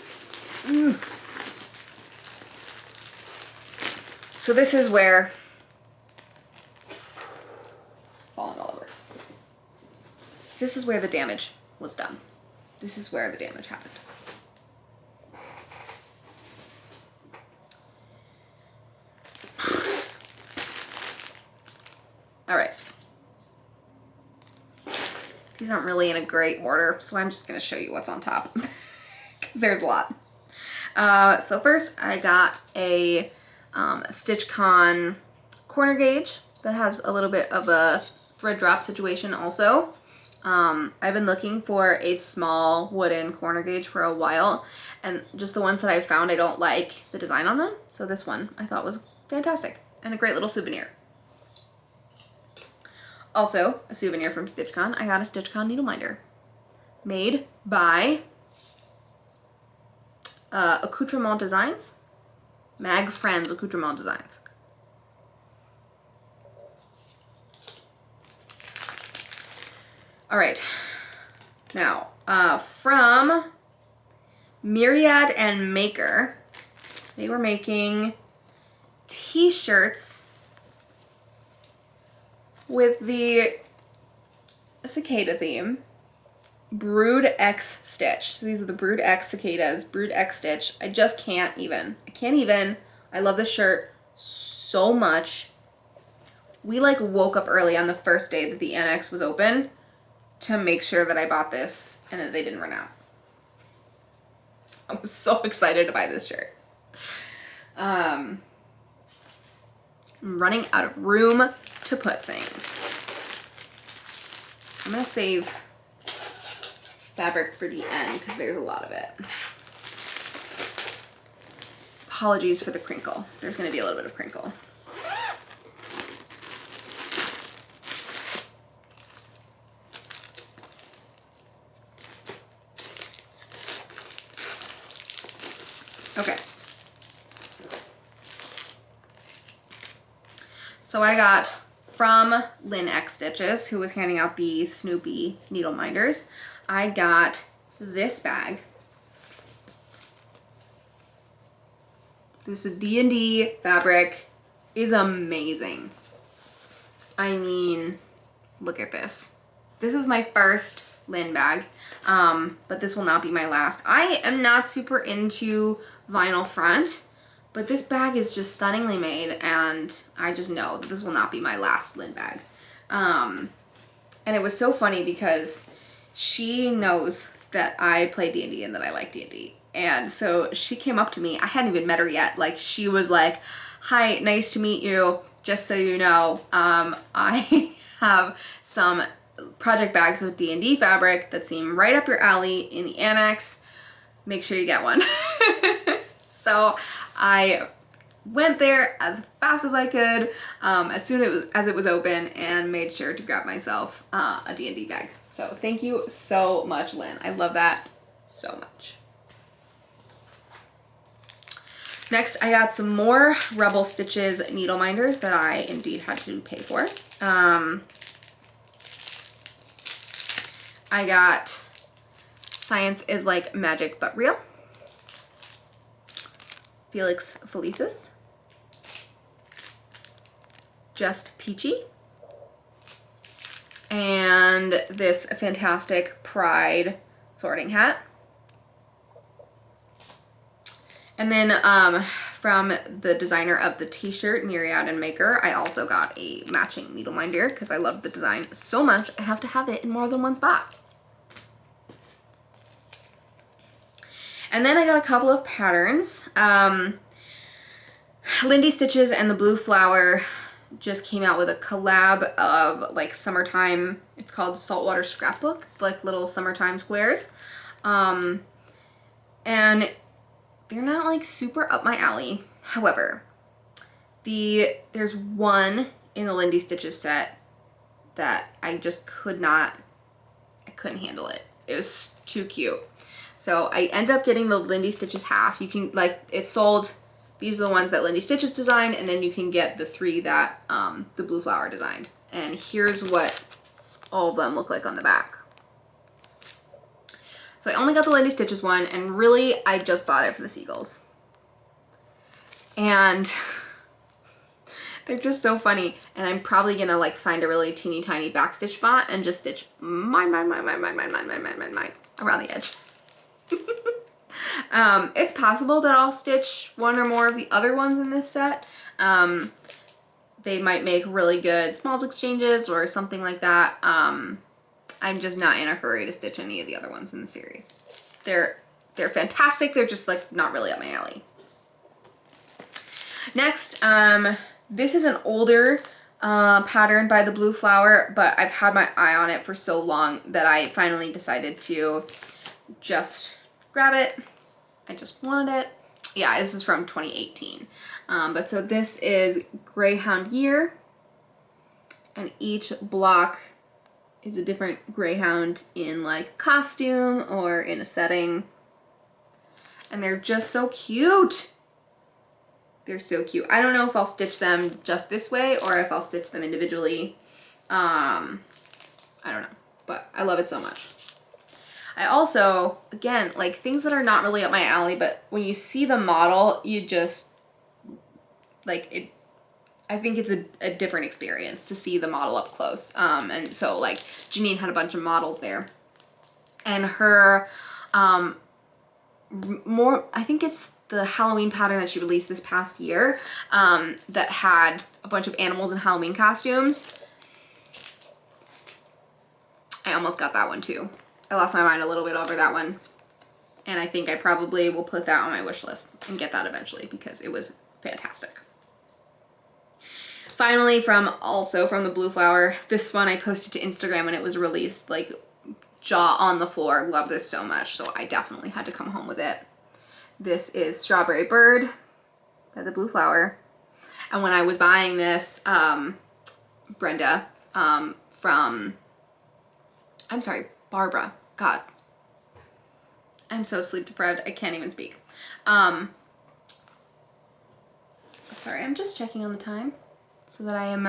So this is where, falling all over. This is where the damage was done. This is where the damage happened. All right. These aren't really in a great order, so I'm just gonna show you what's on top because there's a lot. So first I got a StitchCon corner gauge that has a little bit of a thread drop situation also. I've been looking for a small wooden corner gauge for a while, and just the ones that I found, I don't like the design on them. So this one I thought was fantastic and a great little souvenir. Also, a souvenir from StitchCon, I got a StitchCon needle minder made by Accoutrement Designs, Mag Friends Accoutrement Designs. All right, now from Myriad and Maker, they were making t-shirts with the cicada theme, Brood X Stitch. So these are the Brood X cicadas, Brood X Stitch. I just can't even. I can't even. I love this shirt so much. We like woke up early on the first day that the Annex was open to make sure that I bought this and that they didn't run out. I was so excited to buy this shirt. I'm running out of room to put things. I'm gonna save fabric for the end because there's a lot of it. Apologies for the crinkle. There's gonna be a little bit of crinkle. Okay. So I got from Lynn X Stitches, who was handing out the Snoopy needle minders, I got this bag. This D&D fabric is amazing. I mean, look at this. This is my first Lynn bag, but this will not be my last. I am not super into vinyl front, but this bag is just stunningly made, and I just know that this will not be my last Lynn bag. And it was so funny because she knows that I play D&D and that I like D&D. And so she came up to me. I hadn't even met her yet. Like, she was like, "Hi, nice to meet you. Just so you know, I have some project bags with D&D fabric that seem right up your alley in the annex. Make sure you get one." So I went there as fast as I could, as soon as it was open, and made sure to grab myself a D&D bag. So thank you so much, Lynn. I love that so much. Next, I got some more Rebel Stitches needle minders that I indeed had to pay for. I got Science is Like Magic But Real, Felix Felicis, Just Peachy, and this fantastic Pride sorting hat. And then from the designer of the t-shirt, Myriad and Maker, I also got a matching needle minder because I love the design so much I have to have it in more than one spot. And then I got a couple of patterns. Lindy Stitches and the Blue Flower just came out with a collab of like summertime, it's called Saltwater Scrapbook, like little summertime squares. And they're not like super up my alley. However, there's one in the Lindy Stitches set that I just couldn't handle it. It was too cute. So I ended up getting the Lindy Stitches half. You can, like, it's sold, these are the ones that Lindy Stitches designed, and then you can get the 3 that the Blue Flower designed. And here's what all of them look like on the back. So I only got the Lindy Stitches one, and really I just bought it for the seagulls. And they're just so funny. And I'm probably gonna like find a really teeny tiny backstitch spot and just stitch mine around the edge. It's possible that I'll stitch one or more of the other ones in this set. They might make really good smalls exchanges or something like that. I'm just not in a hurry to stitch any of the other ones in the series. They're fantastic. They're just like not really up my alley. Next, this is an older pattern by the Blue Flower, but I've had my eye on it for so long that I finally decided to just grab it. I just wanted it. Yeah, this is from 2018. But so this is Greyhound Year, and each block is a different greyhound in like costume or in a setting. And they're just so cute. They're so cute. I don't know if I'll stitch them just this way or if I'll stitch them individually. I don't know, but I love it so much. I also, again, like things that are not really up my alley, but when you see the model, you just, like it, I think it's a different experience to see the model up close. And so like Janine had a bunch of models there, and her, I think it's the Halloween pattern that she released this past year, that had a bunch of animals in Halloween costumes. I almost got that one too. I lost my mind a little bit over that one, and I think I probably will put that on my wish list and get that eventually because it was fantastic. Finally, also from the Blue Flower, this one I posted to Instagram when it was released, like jaw on the floor. Love this so much, so I definitely had to come home with it. This is Strawberry Bird by the Blue Flower. And when I was buying this, Brenda, Barbara. God. I'm so sleep deprived, I can't even speak. Sorry, I'm just checking on the time so that I am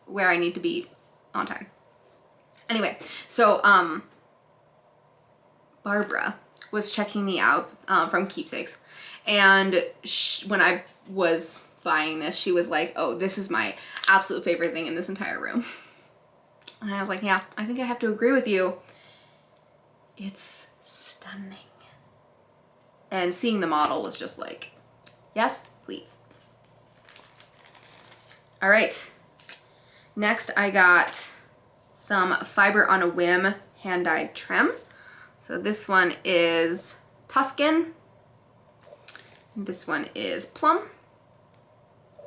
where I need to be on time. Anyway, so Barbara was checking me out from Keepsakes, and when I was buying this, she was like, oh, this is my absolute favorite thing in this entire room. And I was like, yeah, I think I have to agree with you. It's stunning. And seeing the model was just like, yes, please. All right. Next, I got some Fiber on a Whim hand-dyed trim. So this one is Tuscan. This one is Plum.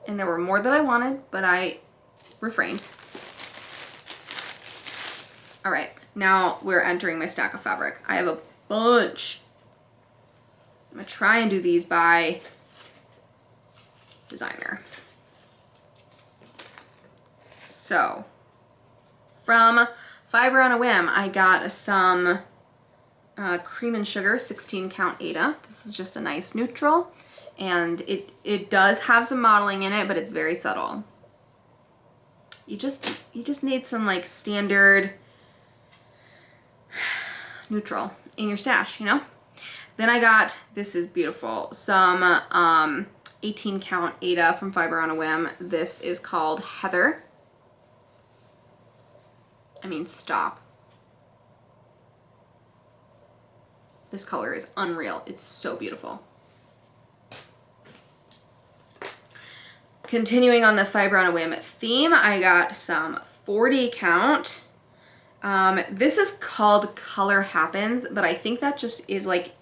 And there were more that I wanted, but I refrained. All right, now we're entering my stack of fabric. I have a bunch. I'm gonna try and do these by designer. So, from Fiber on a Whim, I got some Cream and Sugar 16 count Aida. This is just a nice neutral, and it does have some modeling in it, but it's very subtle. You just need some like standard neutral in your stash, you know? Then I got, this is beautiful, some 18 count Aida from Fiber on a Whim. This is called Heather. I mean, stop. This color is unreal. It's so beautiful. Continuing on the Fiber on a Whim theme, I got some 40 count. This is called Color Happens, but I think that just is like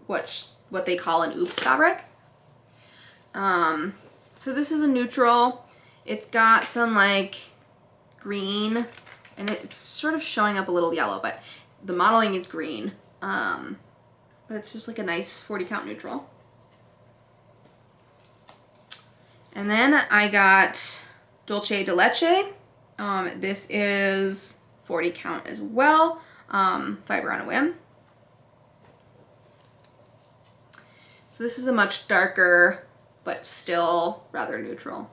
what they call an oops fabric. So this is a neutral. It's got some like green, and it's sort of showing up a little yellow, but the modeling is green. But it's just like a nice 40 count neutral. And then I got Dolce de Leche. This is 40 count as well, Fiber on a Whim. So this is a much darker, but still rather neutral.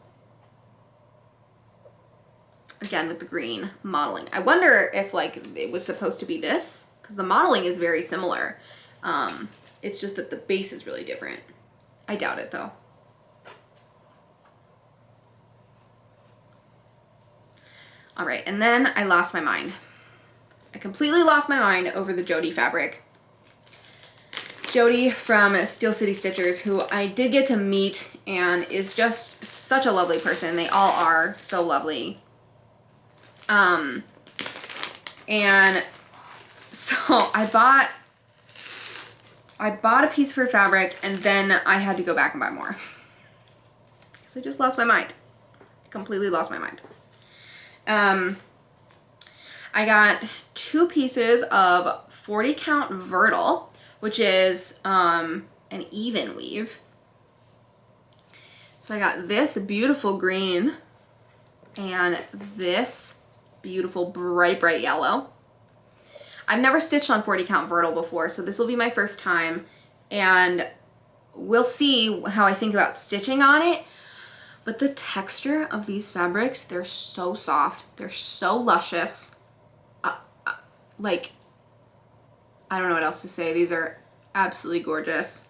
Again, with the green modeling. I wonder if like it was supposed to be this, because the modeling is very similar. It's just that the base is really different. I doubt it though. All right, and then I lost my mind. I completely lost my mind over the Jody fabric. Jody from Steel City Stitchers, who I did get to meet and is just such a lovely person. They all are so lovely. And so I bought a piece of her fabric, and then I had to go back and buy more. Because I just lost my mind. I completely lost my mind. I got 2 pieces of 40 count Vertil, which is an even weave. So I got this beautiful green and this beautiful bright yellow. I've never stitched on 40 count Vertil before, so this will be my first time, and we'll see how I think about stitching on it. But the texture of these fabrics, they're so soft. They're so luscious. Like, I don't know what else to say. These are absolutely gorgeous.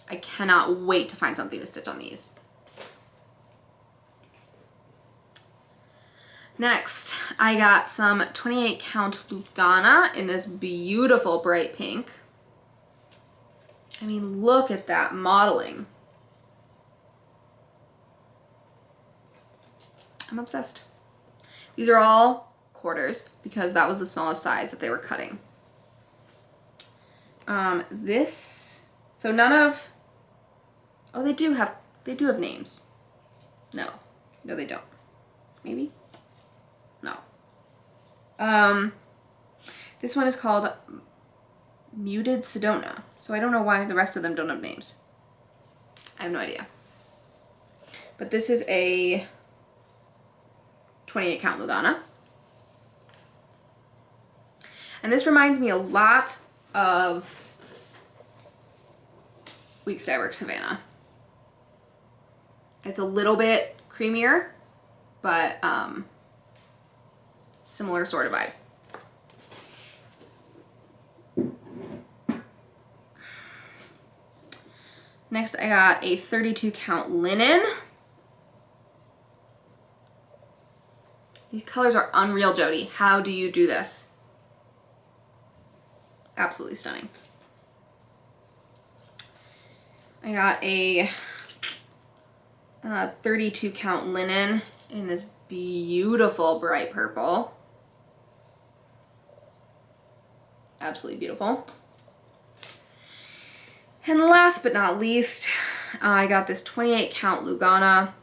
I cannot wait to find something to stitch on these. Next, I got some 28 count Lugana in this beautiful bright pink. I mean, look at that modeling. I'm obsessed. These are all quarters because that was the smallest size that they were cutting. So none of, oh, they do have They do have names. No, they don't. Maybe? No. This one is called Muted Sedona. So I don't know why the rest of them don't have names. I have no idea. But this is a 28 count Lugana. And this reminds me a lot of Weeks Dye Havana. It's a little bit creamier, but similar sort of vibe. Next, I got a 32 count linen. These colors are unreal, Jody. How do you do this? Absolutely stunning. I got a 32 count linen in this beautiful bright purple. Absolutely beautiful. And last but not least, I got this 28 count Lugana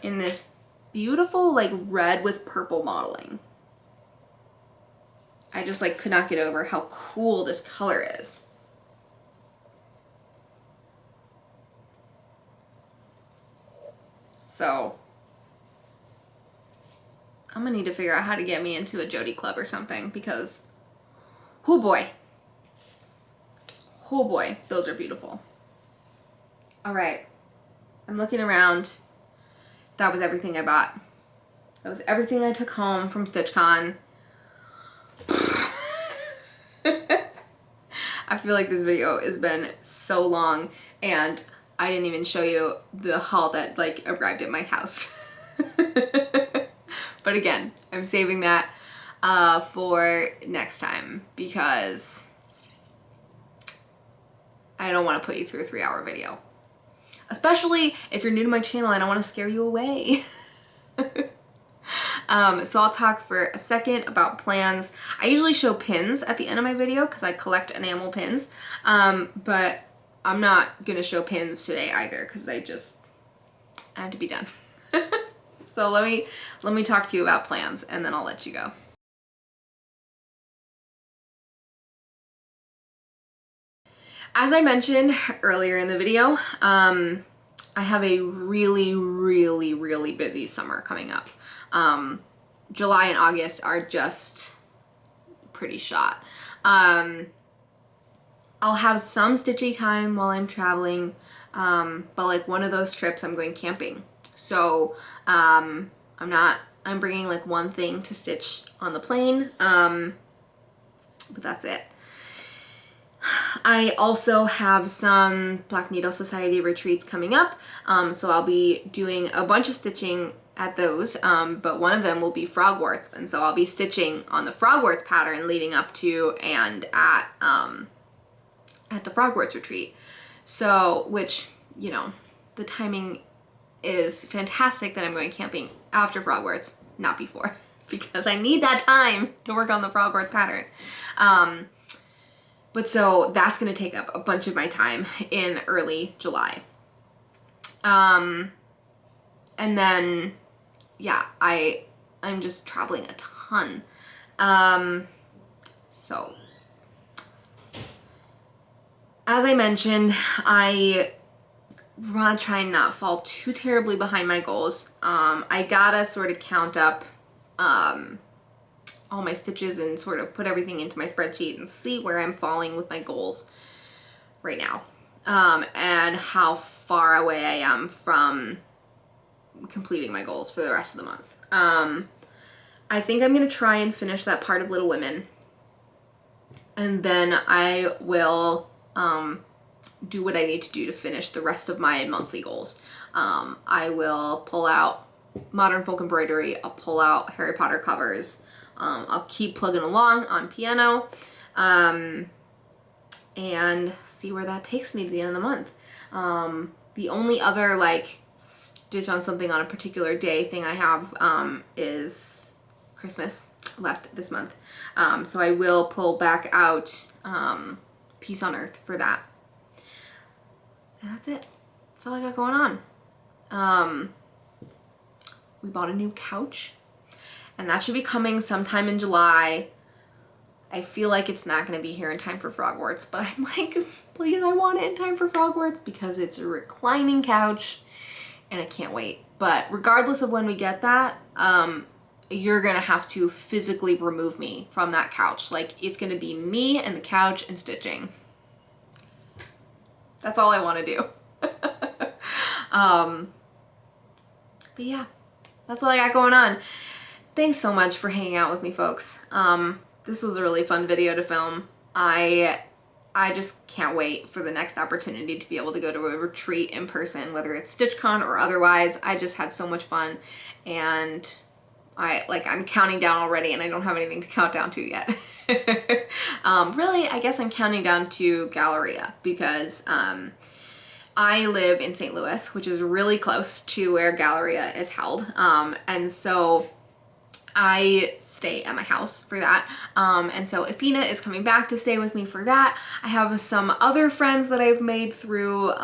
in this beautiful like red with purple modeling. I just like could not get over how cool this color is. So I'm gonna need to figure out how to get me into a Jody club or something because, oh boy, those are beautiful. All right, I'm looking around. That was everything I bought. That was everything I took home from StitchCon. I feel like this video has been so long and I didn't even show you the haul that like arrived at my house. But again, I'm saving that for next time because I don't want to put you through a 3-hour video. Especially if you're new to my channel, I don't want to scare you away. So I'll talk for a second about plans. I usually show pins at the end of my video because I collect enamel pins, but I'm not gonna show pins today either because I have to be done. So let me talk to you about plans and then I'll let you go. As I mentioned earlier in the video, I have a really busy summer coming up. July and August are just pretty shot. I'll have some stitchy time while I'm traveling, but like one of those trips I'm going camping. So I'm bringing like one thing to stitch on the plane, but that's it. I also have some Black Needle Society retreats coming up, so I'll be doing a bunch of stitching at those, but one of them will be frogwarts, and so I'll be stitching on the frogwarts pattern leading up to and at the frogwarts retreat. So, which, you know, the timing is fantastic that I'm going camping after frogwarts, not before, because I need that time to work on the frogwarts pattern. But so that's going to take up a bunch of my time in early July. And then, yeah, I'm just traveling a ton. So as I mentioned, I want to try and not fall too terribly behind my goals. I gotta sort of count up all my stitches and sort of put everything into my spreadsheet and see where I'm falling with my goals right now, and how far away I am from completing my goals for the rest of the month. I think I'm gonna try and finish that part of Little Women, and then I will do what I need to do to finish the rest of my monthly goals. I will pull out Modern Folk Embroidery, I'll pull out Harry Potter covers, I'll keep plugging along on piano, and see where that takes me to the end of the month. The only other like stitch on something on a particular day thing I have is Christmas left this month. So I will pull back out Peace on Earth for that. And that's it. That's all I got going on. We bought a new couch, and that should be coming sometime in July. I feel like it's not going to be here in time for Frogwarts, but I'm like, please, I want it in time for Frogwarts because it's a reclining couch and I can't wait. But regardless of when we get that, you're going to have to physically remove me from that couch. Like, it's going to be me and the couch and stitching. That's all I want to do. But yeah, that's what I got going on. Thanks so much for hanging out with me, folks. This was a really fun video to film. I just can't wait for the next opportunity to be able to go to a retreat in person, whether it's StitchCon or otherwise. I just had so much fun, and I'm counting down already, and I don't have anything to count down to yet. Really, I guess I'm counting down to Galleria because I live in St. Louis, which is really close to where Galleria is held, and so I stay at my house for that. And so Athena is coming back to stay with me for that. I have some other friends that I've made through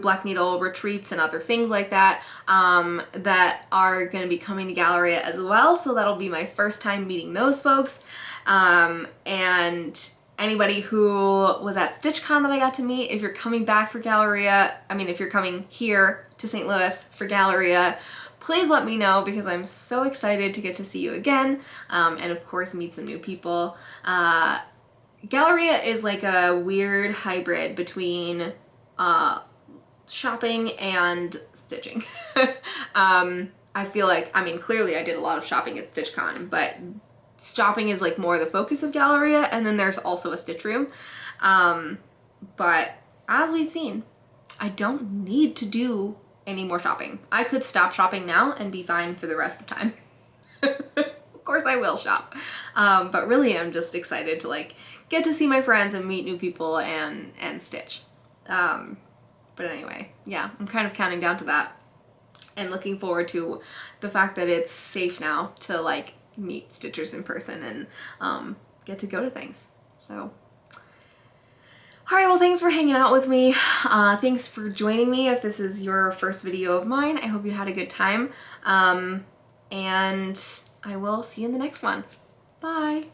Black Needle retreats and other things like that, that are going to be coming to Galleria as well. So that'll be my first time meeting those folks. And anybody who was at StitchCon that I got to meet, if you're coming back for Galleria, if you're coming here to St. Louis for Galleria, please let me know because I'm so excited to get to see you again, and of course meet some new people. Galleria is like a weird hybrid between shopping and stitching. I feel like, clearly I did a lot of shopping at StitchCon, but shopping is like more the focus of Galleria, and then there's also a stitch room. But as we've seen, I don't need to do any more shopping. I could stop shopping now and be fine for the rest of time. Of course I will shop. But really I'm just excited to like get to see my friends and meet new people and stitch. But anyway, yeah, I'm kind of counting down to that and looking forward to the fact that it's safe now to like meet stitchers in person and get to go to things. So all right, well, thanks for hanging out with me. Thanks for joining me if this is your first video of mine. I hope you had a good time. And I will see you in the next one. Bye.